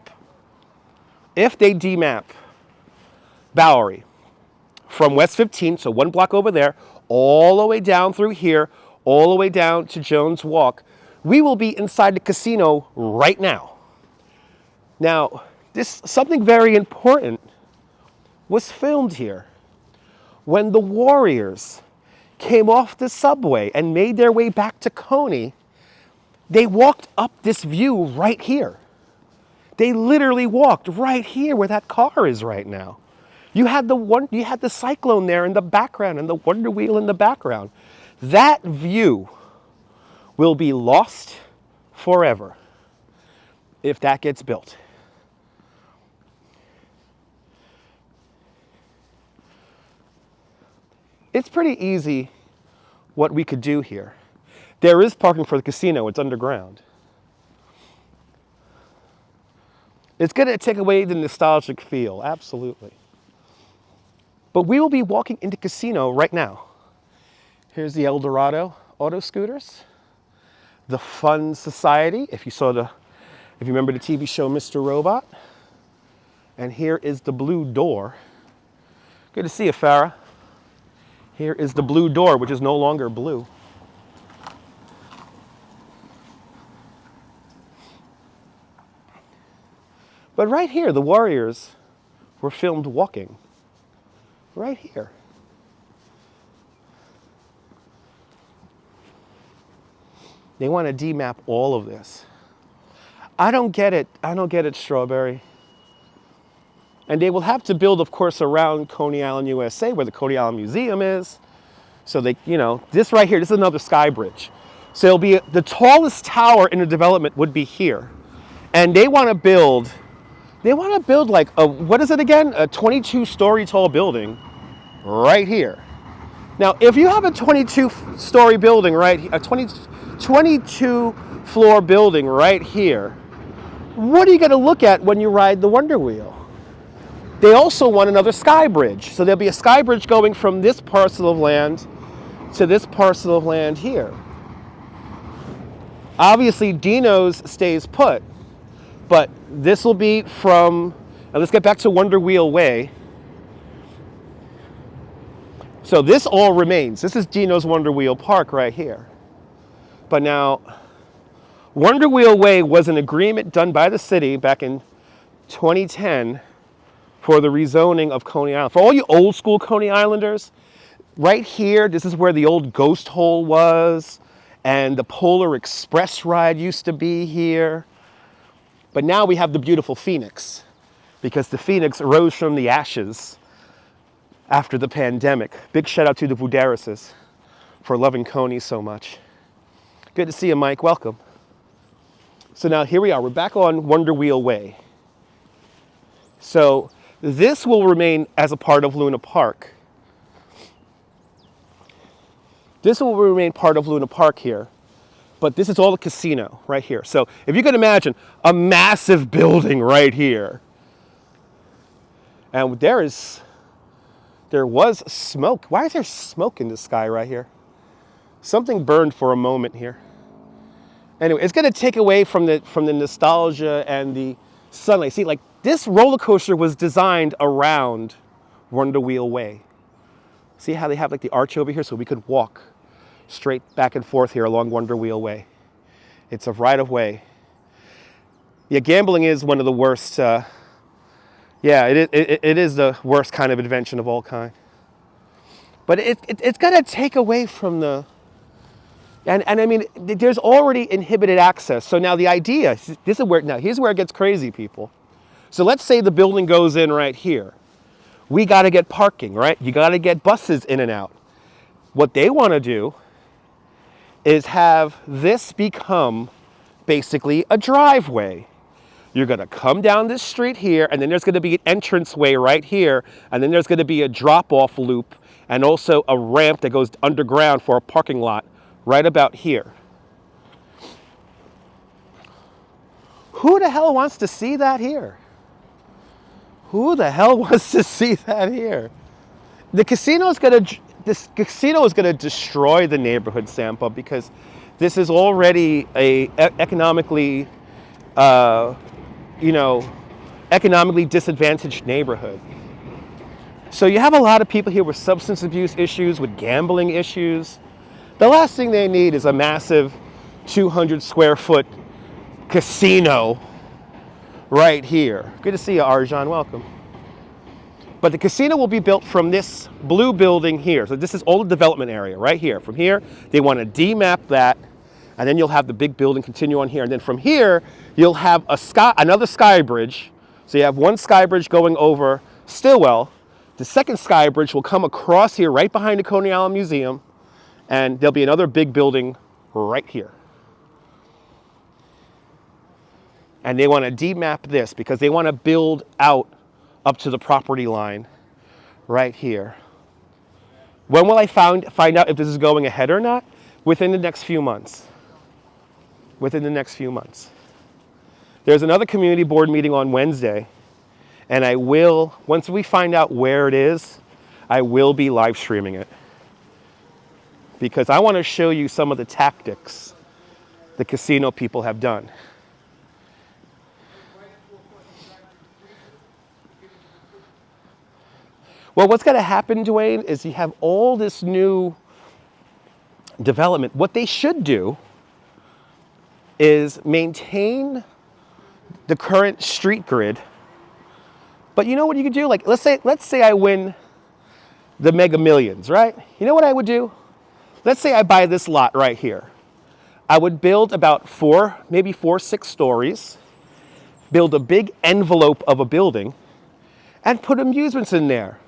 Bowery from West 15, so 1 block over there, all the way down through here, all the way down to Jones Walk, we will be inside the casino right now. Now, something very important was filmed here. When the Warriors came off the subway and made their way back to Coney, they walked up this view right here. They literally walked right here where that car is right now. You had the cyclone there in the background and the Wonder Wheel in the background. That view will be lost forever if that gets built. It's pretty easy what we could do here. There is parking for the casino. It's underground. It's going to take away the nostalgic feel, absolutely. But we will be walking into casino right now. Here's the El Dorado auto scooters. The Fun Society, if you remember the TV show Mr. Robot. And here is the blue door. Good to see you, Farah. Here is the blue door, which is no longer blue. But right here, the Warriors were filmed walking. Right here. They want to demap all of this. I don't get it. I don't get it, Strawberry. And they will have to build, of course, around Coney Island, USA, where the Coney Island Museum is. So they, this right here, this is another sky bridge. So it'll be the tallest tower in the development would be here. And they want to build like what is it again? A 22-story tall building right here. Now, if you have a 22-story building right here, a 22-floor building right here, what are you going to look at when you ride the Wonder Wheel? They also want another sky bridge. So there'll be a sky bridge going from this parcel of land to this parcel of land here. Obviously, Dino's stays put, but this will be from, and let's get back to Wonder Wheel Way. So this all remains. This is Dino's Wonder Wheel Park right here. But now, Wonder Wheel Way was an agreement done by the city back in 2010 for the rezoning of Coney Island. For all you old school Coney Islanders, right here, this is where the old ghost hole was, and the Polar Express ride used to be here. But now we have the beautiful Phoenix, because the Phoenix rose from the ashes after the pandemic. Big shout out to the Vouderises for loving Coney so much. Good to see you, Mike. Welcome. So now here we are. We're back on Wonder Wheel Way. So this will remain as a part of Luna Park. This will remain part of Luna Park here. But this is all the casino right here. So if you can imagine a massive building right here. And there was smoke. Why is there smoke in the sky right here? Something burned for a moment here. Anyway, it's going to take away from the nostalgia and the sunlight. See, like this roller coaster was designed around Wonder Wheel Way. See how they have like the arch over here so we could walk straight back and forth here along Wonder Wheel Way. It's a right of way. Yeah, gambling is one of the worst. Yeah, it is the worst kind of invention of all kind. But it's going to take away from the And I mean, there's already inhibited access. So now the idea, this is where, now here's where it gets crazy, people. So let's say the building goes in right here. We got to get parking, right? You got to get buses in and out. What they want to do is have this become basically a driveway. You're going to come down this street here, and then there's going to be an entranceway right here, and then there's going to be a drop-off loop and also a ramp that goes underground for a parking lot right about here. Who the hell wants to see that here? Who the hell wants to see that here? The casino is going to, this casino is going to destroy the neighborhood, Sampa, because this is already a economically, economically disadvantaged neighborhood. So you have a lot of people here with substance abuse issues, with gambling issues. The last thing they need is a massive 200 square foot casino right here. Good to see you, Arjan. Welcome. But the casino will be built from this blue building here. So this is all the development area right here. From here, they want to demap that, and then you'll have the big building continue on here. And then from here, you'll have another sky bridge. So you have one sky bridge going over Stillwell. The second sky bridge will come across here right behind the Coney Island Museum, and there'll be another big building right here. And they want to demap this because they want to build out up to the property line right here. When will I find out if this is going ahead or not? Within the next few months. Within the next few months. There's another community board meeting on Wednesday, and I will, once we find out where it is, I will be live streaming it. Because I want to show you some of the tactics the casino people have done. Well, what's going to happen, Dwayne, is you have all this new development. What they should do is maintain the current street grid. But you know what you could do? Like, let's say I win the Mega Millions, right? You know what I would do? Let's say I buy this lot right here. I would build about 6 stories, build a big envelope of a building, and put amusements in there.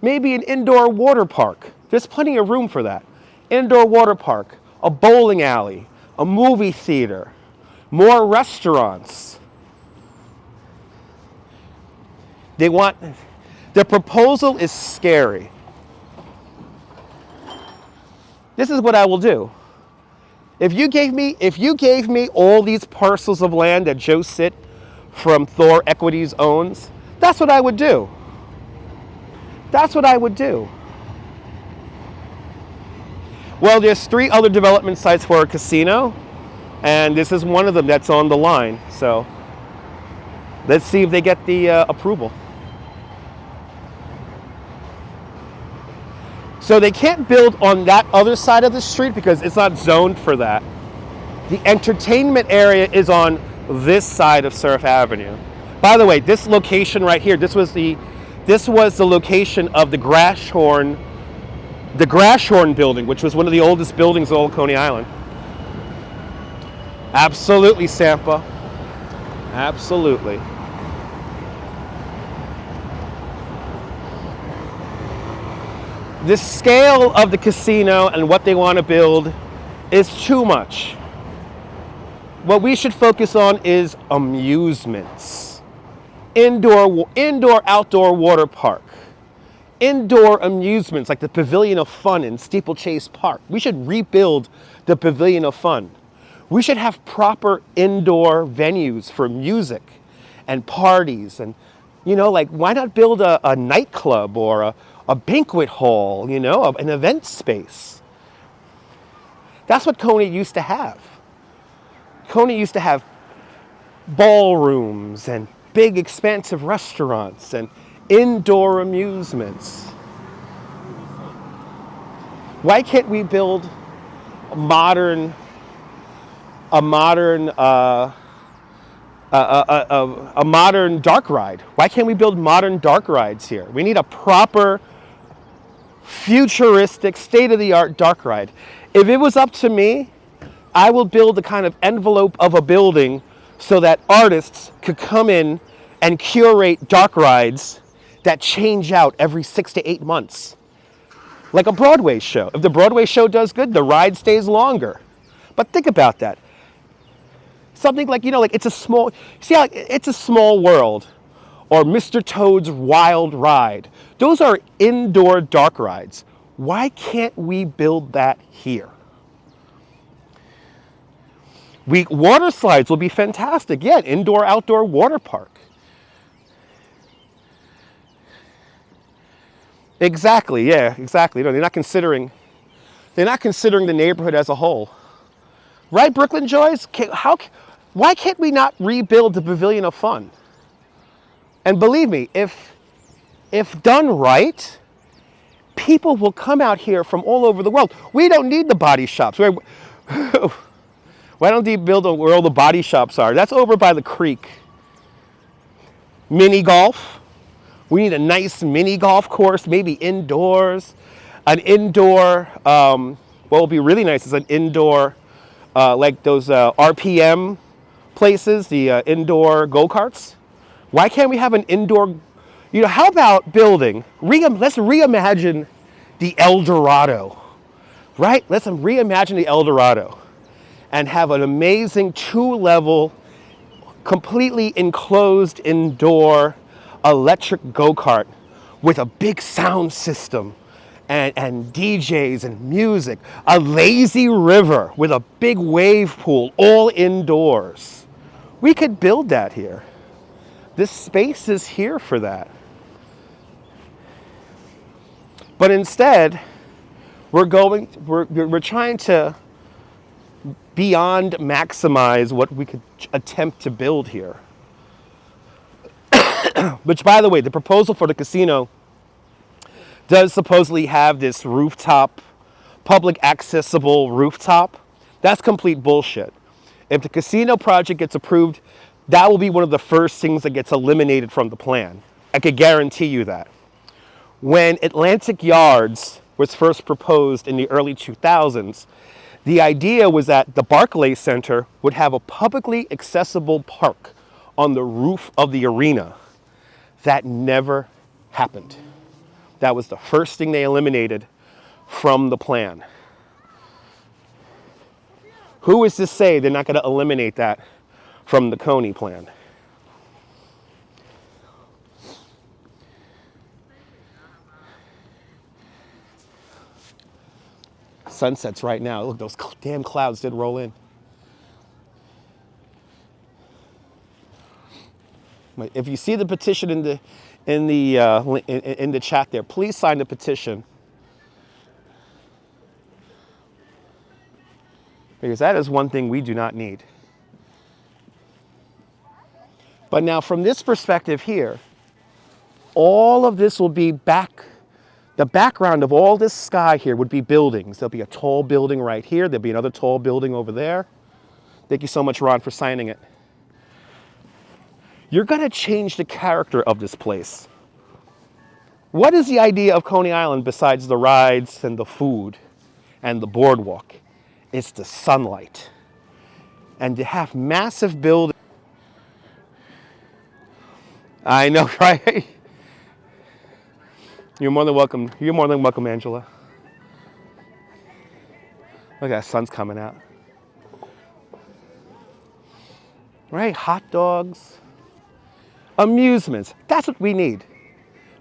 Maybe an indoor water park. There's plenty of room for that. Indoor water park, a bowling alley, a movie theater, more restaurants. Their proposal is scary. This is what I will do. If you gave me all these parcels of land that Joe Sitt from Thor Equities owns, that's what I would do. That's what I would do. Well, there's 3 other development sites for a casino, and this is one of them that's on the line. So let's see if they get the approval. So they can't build on that other side of the street because it's not zoned for that. The entertainment area is on this side of Surf Avenue. By the way, this location right here, this was the location of the Grashorn building, which was one of the oldest buildings on Coney Island. Absolutely, Sampa. Absolutely. The scale of the casino and what they want to build is too much. What we should focus on is amusements. Indoor, outdoor water park. Indoor amusements like the Pavilion of Fun in Steeplechase Park. We should rebuild the Pavilion of Fun. We should have proper indoor venues for music and parties. And, like, why not build a nightclub or a banquet hall, an event space? That's what Coney used to have. Coney used to have ballrooms and big expansive restaurants and indoor amusements. Why can't we build a modern dark ride? Why can't we build modern dark rides here? We need a proper, futuristic, state-of-the-art dark ride. If it was up to me, I will build the kind of envelope of a building so that artists could come in and curate dark rides that change out every 6 to 8 months. Like a Broadway show. If the Broadway show does good, the ride stays longer. But think about that. Something like, like it's a small, see how It's a Small World or Mr. Toad's Wild Ride. Those are indoor dark rides. Why can't we build that here? Water slides will be fantastic. Yeah, indoor-outdoor water park. Exactly, yeah, exactly. No, they're not considering the neighborhood as a whole. Right, Brooklyn Joys? Why can't we not rebuild the Pavilion of Fun? And believe me, if done right, people will come out here from all over the world. We don't need the body shops. Why don't they build where all the body shops are? That's over by the creek. Mini golf. We need a nice mini golf course, maybe indoors. An indoor, what will be really nice is an indoor, like those RPM places, the indoor go-karts. Why can't we have an indoor, how about building, let's reimagine the El Dorado, right? Let's reimagine the El Dorado and have an amazing 2-level, completely enclosed indoor electric go-kart with a big sound system and DJs and music, a lazy river with a big wave pool, all indoors. We could build that here. This space is here for that. But instead, we're trying to beyond maximize what we could attempt to build here. Which, by the way, the proposal for the casino does supposedly have this rooftop, public accessible rooftop. That's complete bullshit. If the casino project gets approved, that will be one of the first things that gets eliminated from the plan. I could guarantee you that. When Atlantic Yards was first proposed in the early 2000s, the idea was that the Barclays Center would have a publicly accessible park on the roof of the arena. That never happened. That was the first thing they eliminated from the plan. Who is to say they're not going to eliminate that from the Coney plan? Sunsets right now. Look, those damn clouds did roll in. If you see the petition in the chat there, please sign the petition, because that is one thing we do not need. But now, from this perspective here, all of this will be back. The background of all this sky here would be buildings. There'll be a tall building right here. There'll be another tall building over there. Thank you so much, Ron, for signing it. You're going to change the character of this place. What is the idea of Coney Island besides the rides and the food and the boardwalk? It's the sunlight. And to have massive buildings. I know, right? You're more than welcome. You're more than welcome, Angela. Look at that, sun's coming out. Right? Hot dogs. Amusements. That's what we need.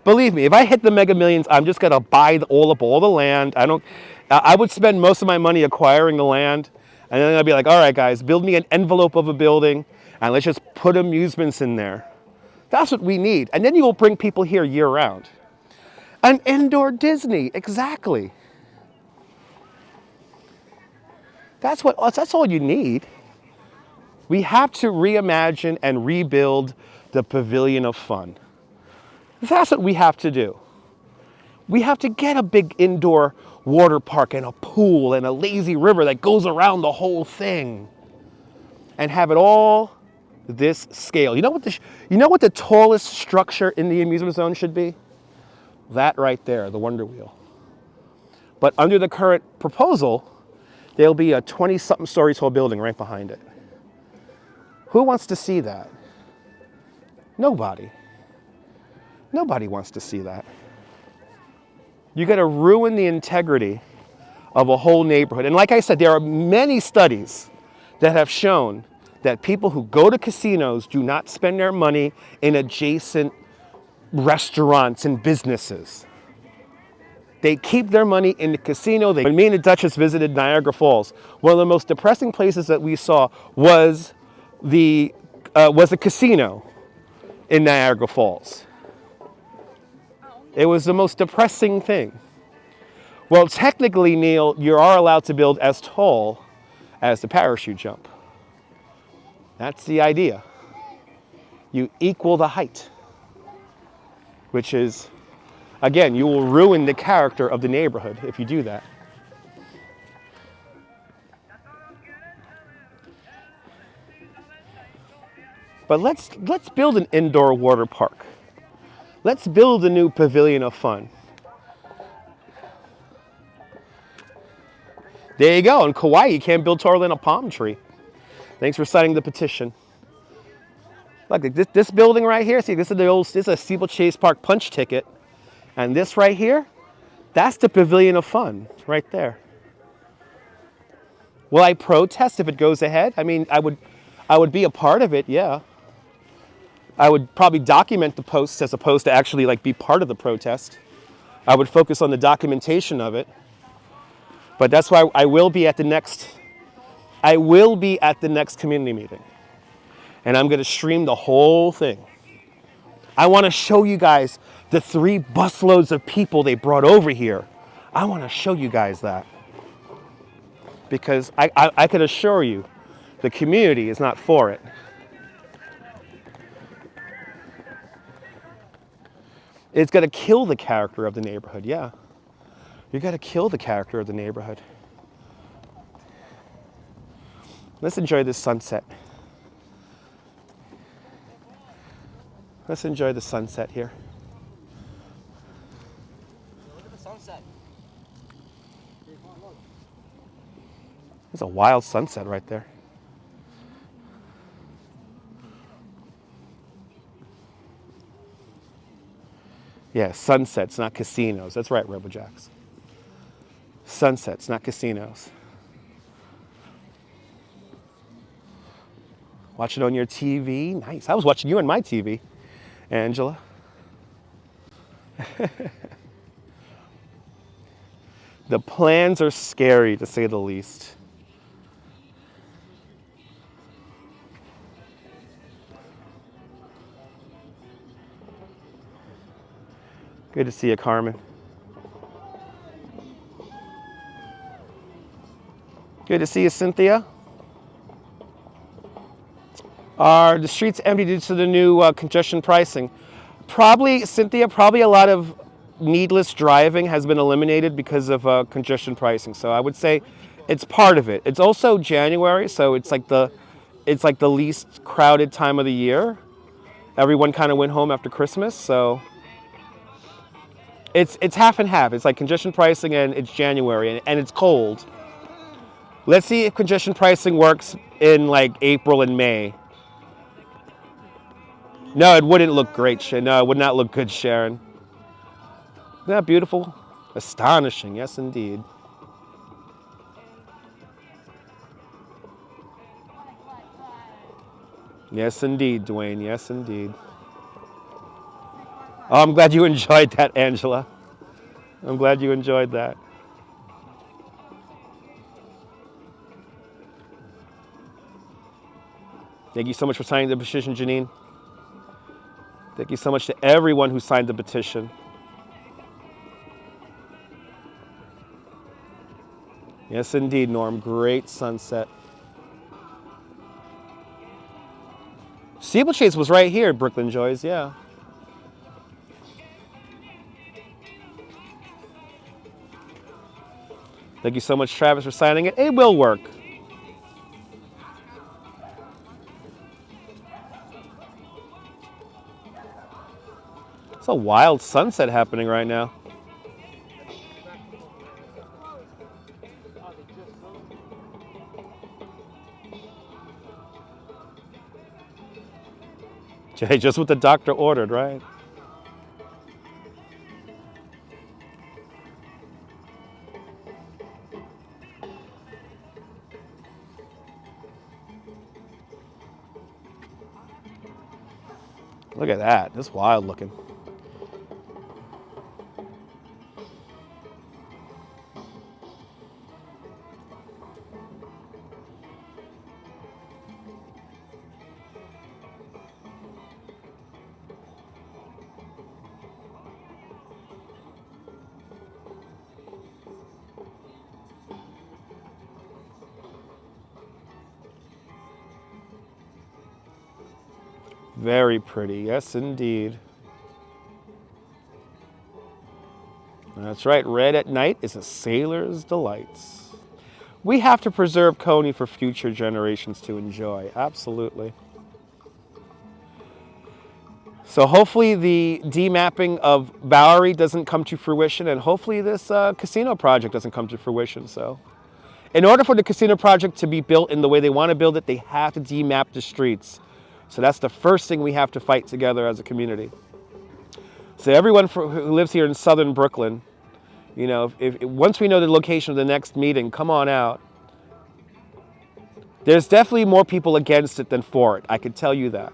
Believe me, if I hit the Mega Millions, I'm just gonna buy all the land. I would spend most of my money acquiring the land, and then I'd be like, all right, guys, build me an envelope of a building, and let's just put amusements in there. That's what we need. And then you will bring people here year round. An indoor Disney, exactly. That's all you need. We have to reimagine and rebuild the Pavilion of Fun. That's what we have to do. We have to get a big indoor water park and a pool and a lazy river that goes around the whole thing, and have it all this scale. You know what the tallest structure in the amusement zone should be? That right there, the Wonder Wheel. But under the current proposal, there'll be a 20-something story tall building right behind it. Who wants to see that? Nobody. Nobody wants to see that. You're going to ruin the integrity of a whole neighborhood. And like I said, there are many studies that have shown that people who go to casinos do not spend their money in adjacent restaurants and businesses. They keep their money in the casino. When me and the Duchess visited Niagara Falls, one of the most depressing places that we saw was a casino in Niagara Falls. It was the most depressing thing. Well, technically, Neil, you are allowed to build as tall as the parachute jump. That's the idea. You equal the height, which is, again, you will ruin the character of the neighborhood if you do that. But let's build an indoor water park. Let's build a new pavilion of fun. There you go. In Kauai, you can't build taller than a palm tree. Thanks for signing the petition. Look, this building right here, see, this is a Steeplechase Park punch ticket. And this right here, that's the pavilion of fun right there. Will I protest if it goes ahead? I mean, I would be a part of it, yeah. I would probably document the posts as opposed to actually like be part of the protest. I would focus on the documentation of it. But that's why I will be at the next community meeting. And I'm going to stream the whole thing. I want to show you guys the 3 busloads of people they brought over here. I want to show you guys that. Because I can assure you, the community is not for it. It's going to kill the character of the neighborhood, yeah. You got to kill the character of the neighborhood. Let's enjoy this sunset. Let's enjoy the sunset here. Look at the sunset. It's a wild sunset right there. Yeah, sunsets, not casinos. That's right, Rebel-Jacks. Sunsets, not casinos. Watch it on your TV. Nice. I was watching you on my TV, Angela. The plans are scary, to say the least. Good to see you, Carmen. Good to see you, Cynthia. Are the streets empty due to the new congestion pricing? Probably, Cynthia, probably a lot of needless driving has been eliminated because of congestion pricing. So I would say it's part of it. It's also January, so it's like the least crowded time of the year. Everyone kind of went home after Christmas, so it's half and half. It's like congestion pricing and it's January and it's cold. Let's see if congestion pricing works in like April and May. No, it wouldn't look great, Sharon. No, it would not look good, Sharon. Isn't that beautiful? Astonishing, yes indeed. Yes indeed, Dwayne, yes indeed. Oh, I'm glad you enjoyed that, Angela. I'm glad you enjoyed that. Thank you so much for signing the petition, Janine. Thank you so much to everyone who signed the petition. Yes, indeed, Norm. Great sunset. Steeplechase was right here, Brooklyn Joys, yeah. Thank you so much, Travis, for signing it. It will work. It's a wild sunset happening right now. Just what the doctor ordered, right? Look at that. That's wild looking. Very pretty, yes indeed. That's right, red at night is a sailor's delights. We have to preserve Coney for future generations to enjoy, absolutely. So hopefully the demapping of Bowery doesn't come to fruition, and hopefully this casino project doesn't come to fruition. So in order for the casino project to be built in the way they want to build it, they have to demap the streets. So that's the first thing we have to fight together as a community. So everyone who lives here in southern Brooklyn, you know, once we know the location of the next meeting, come on out. There's definitely more people against it than for it, I can tell you that.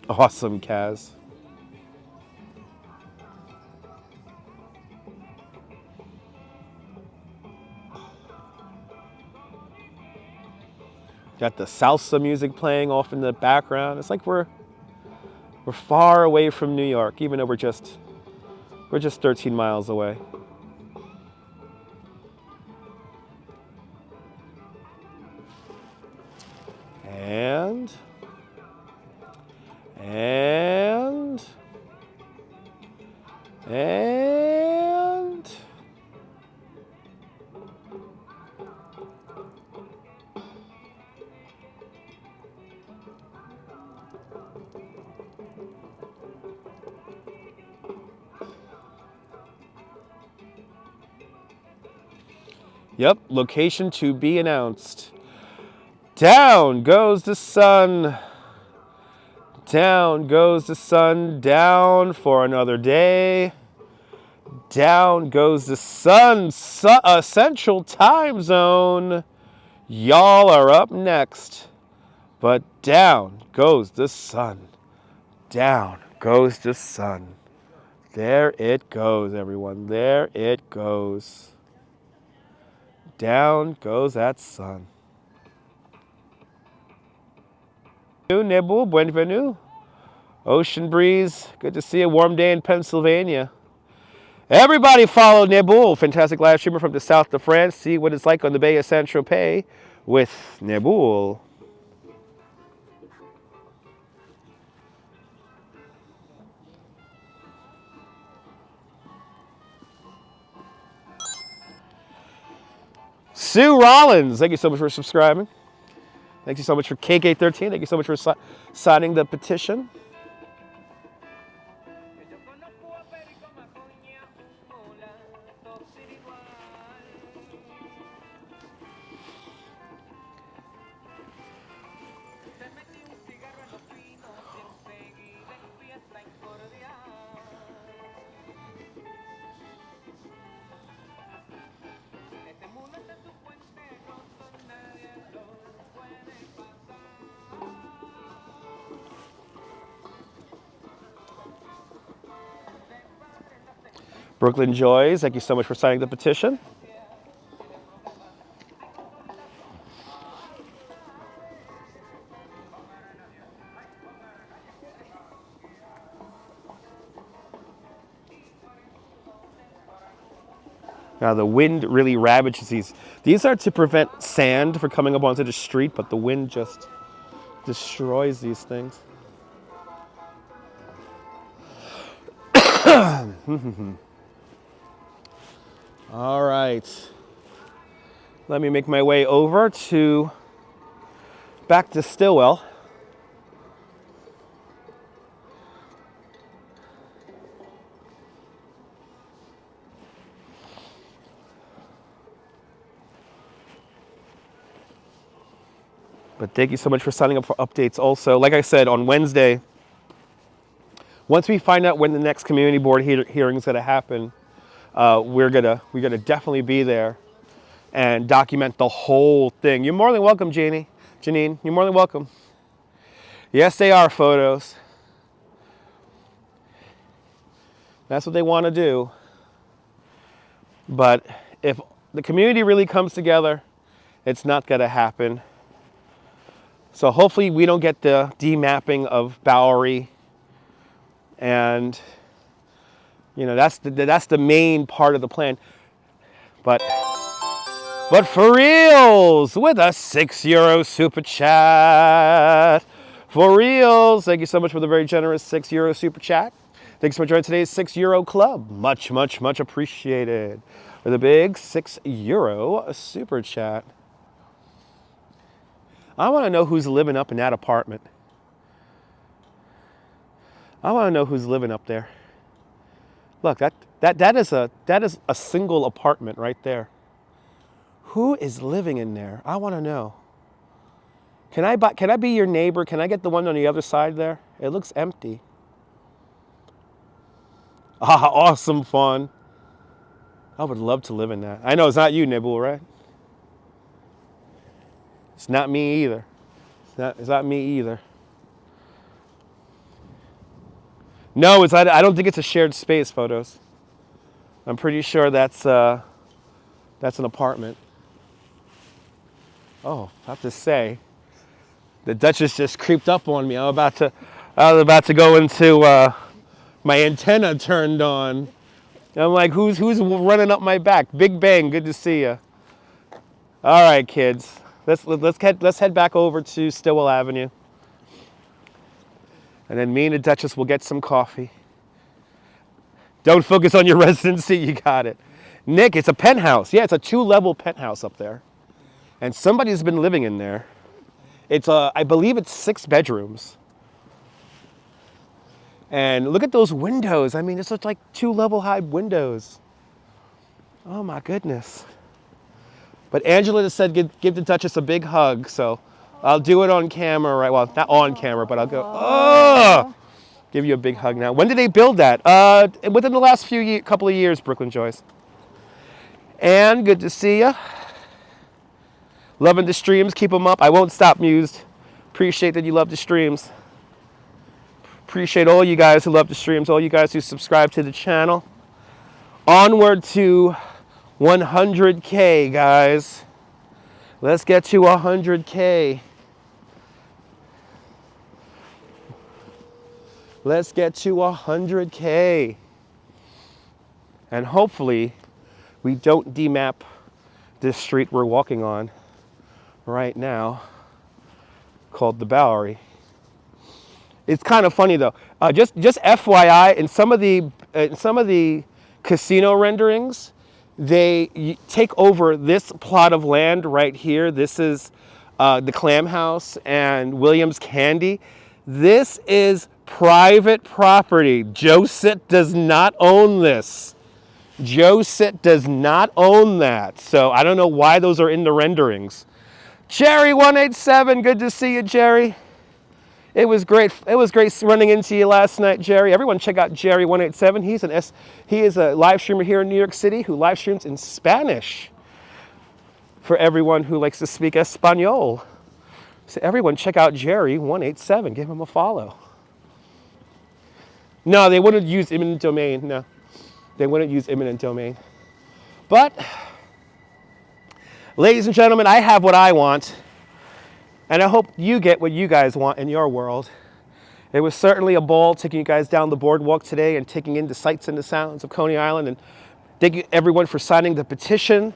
Awesome, Kaz. Got the salsa music playing off in the background. It's like we're far away from New York, even though we're just 13 miles away. And yep, location to be announced. Down goes the sun. Down goes the sun, down for another day. Down goes the sun, Central Time Zone. Y'all are up next. But down goes the sun. Down goes the sun. There it goes, everyone. There it goes. Down goes that sun. Nebu, bienvenue. Ocean breeze, good to see a warm day in Pennsylvania. Everybody follow Nebu, fantastic live streamer from the south of France. See what it's like on the Bay of Saint-Tropez with Nebu. Sue Rollins, thank you so much for subscribing. Thank you so much for KK13. Thank you so much for signing the petition. Brooklyn Joys, thank you so much for signing the petition. Now the wind really ravages these. These are to prevent sand from coming up onto the street, but the wind just destroys these things. All right. Let me make my way over to back to Stillwell. Thank you so much for signing up for updates also. Like I said, on Wednesday, once we find out when the next community board hearing is going to happen, we're gonna definitely be there and document the whole thing. You're more than welcome, Janine. You're more than welcome. Yes, they are photos. That's what they want to do. But if the community really comes together, it's not going to happen. So hopefully we don't get the demapping of Bowery. And, you know, that's the main part of the plan. But for reals, with a €6 super chat. For reals, thank you so much for the very generous €6 super chat. Thanks for joining today's €6 club. Much, much, much appreciated. With a big €6 super chat. I want to know who's living up in that apartment. I want to know who's living up there. Look, that is a single apartment right there. Who is living in there? I want to know. Can I be your neighbor? Can I get the one on the other side there? It looks empty. Ah, awesome fun. I would love to live in that. I know it's not you, Nibble, right? It's not me either. It's not me either. No, I don't think it's a shared space, photos. I'm pretty sure that's an apartment. Oh, I have to say, the Duchess just creeped up on me. I was about to go into my antenna turned on. I'm like, who's running up my back? Big Bang, good to see you. All right, kids, let's head back over to Stillwell Avenue, and then me and the Duchess will get some coffee. Don't focus on your residency, you got it. Nick, it's a penthouse. Yeah, it's a 2-level penthouse up there, and somebody's been living in there. I believe it's 6 bedrooms. And look at those windows. I mean, it's like 2-level high windows. Oh my goodness. But Angela just said give the Duchess a big hug, so I'll do it on camera, right? Well, not on camera, but I'll go, give you a big hug now. When did they build that? Within the last couple of years, Brooklyn Joyce. And good to see you. Loving the streams, keep them up. I won't stop, Mused. Appreciate that you love the streams. Appreciate all you guys who love the streams, all you guys who subscribe to the channel. Onward to 100K, guys. Let's get to 100K. Let's get to 100K. And hopefully we don't demap this street we're walking on right now called the Bowery. It's kind of funny though. Just FYI, in some of the casino renderings, they take over this plot of land right here. This is the Clam House and Williams Candy. This is private property. Joe Sit does not own this. Joe Sit does not own that. So I don't know why those are in the renderings. Jerry187, good to see you, Jerry. It was great. It was great running into you last night, Jerry. Everyone check out Jerry187. He is a live streamer here in New York City who live streams in Spanish for everyone who likes to speak Espanol. So everyone check out Jerry187. Give him a follow. No, they wouldn't use eminent domain. No, they wouldn't use eminent domain. But, ladies and gentlemen, I have what I want. And I hope you get what you guys want in your world. It was certainly a ball taking you guys down the boardwalk today and taking in the sights and the sounds of Coney Island. And thank you everyone for signing the petition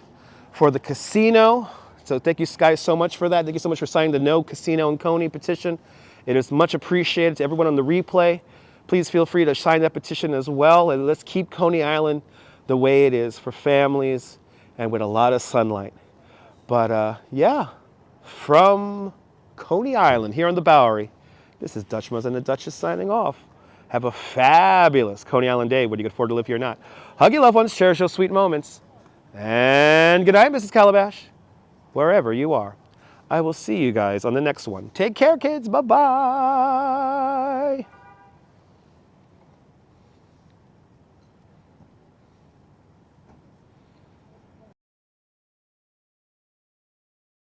for the casino. So thank you guys so much for that. Thank you so much for signing the No Casino in Coney petition. It is much appreciated. To everyone on the replay, please feel free to sign that petition as well. And let's keep Coney Island the way it is for families and with a lot of sunlight. But yeah, from Coney Island here on the Bowery, this is Dutchmas and the Duchess signing off. Have a fabulous Coney Island day, whether you can afford to live here or not. Hug your loved ones, cherish those sweet moments. And good night, Mrs. Calabash, wherever you are. I will see you guys on the next one. Take care, kids. Bye-bye.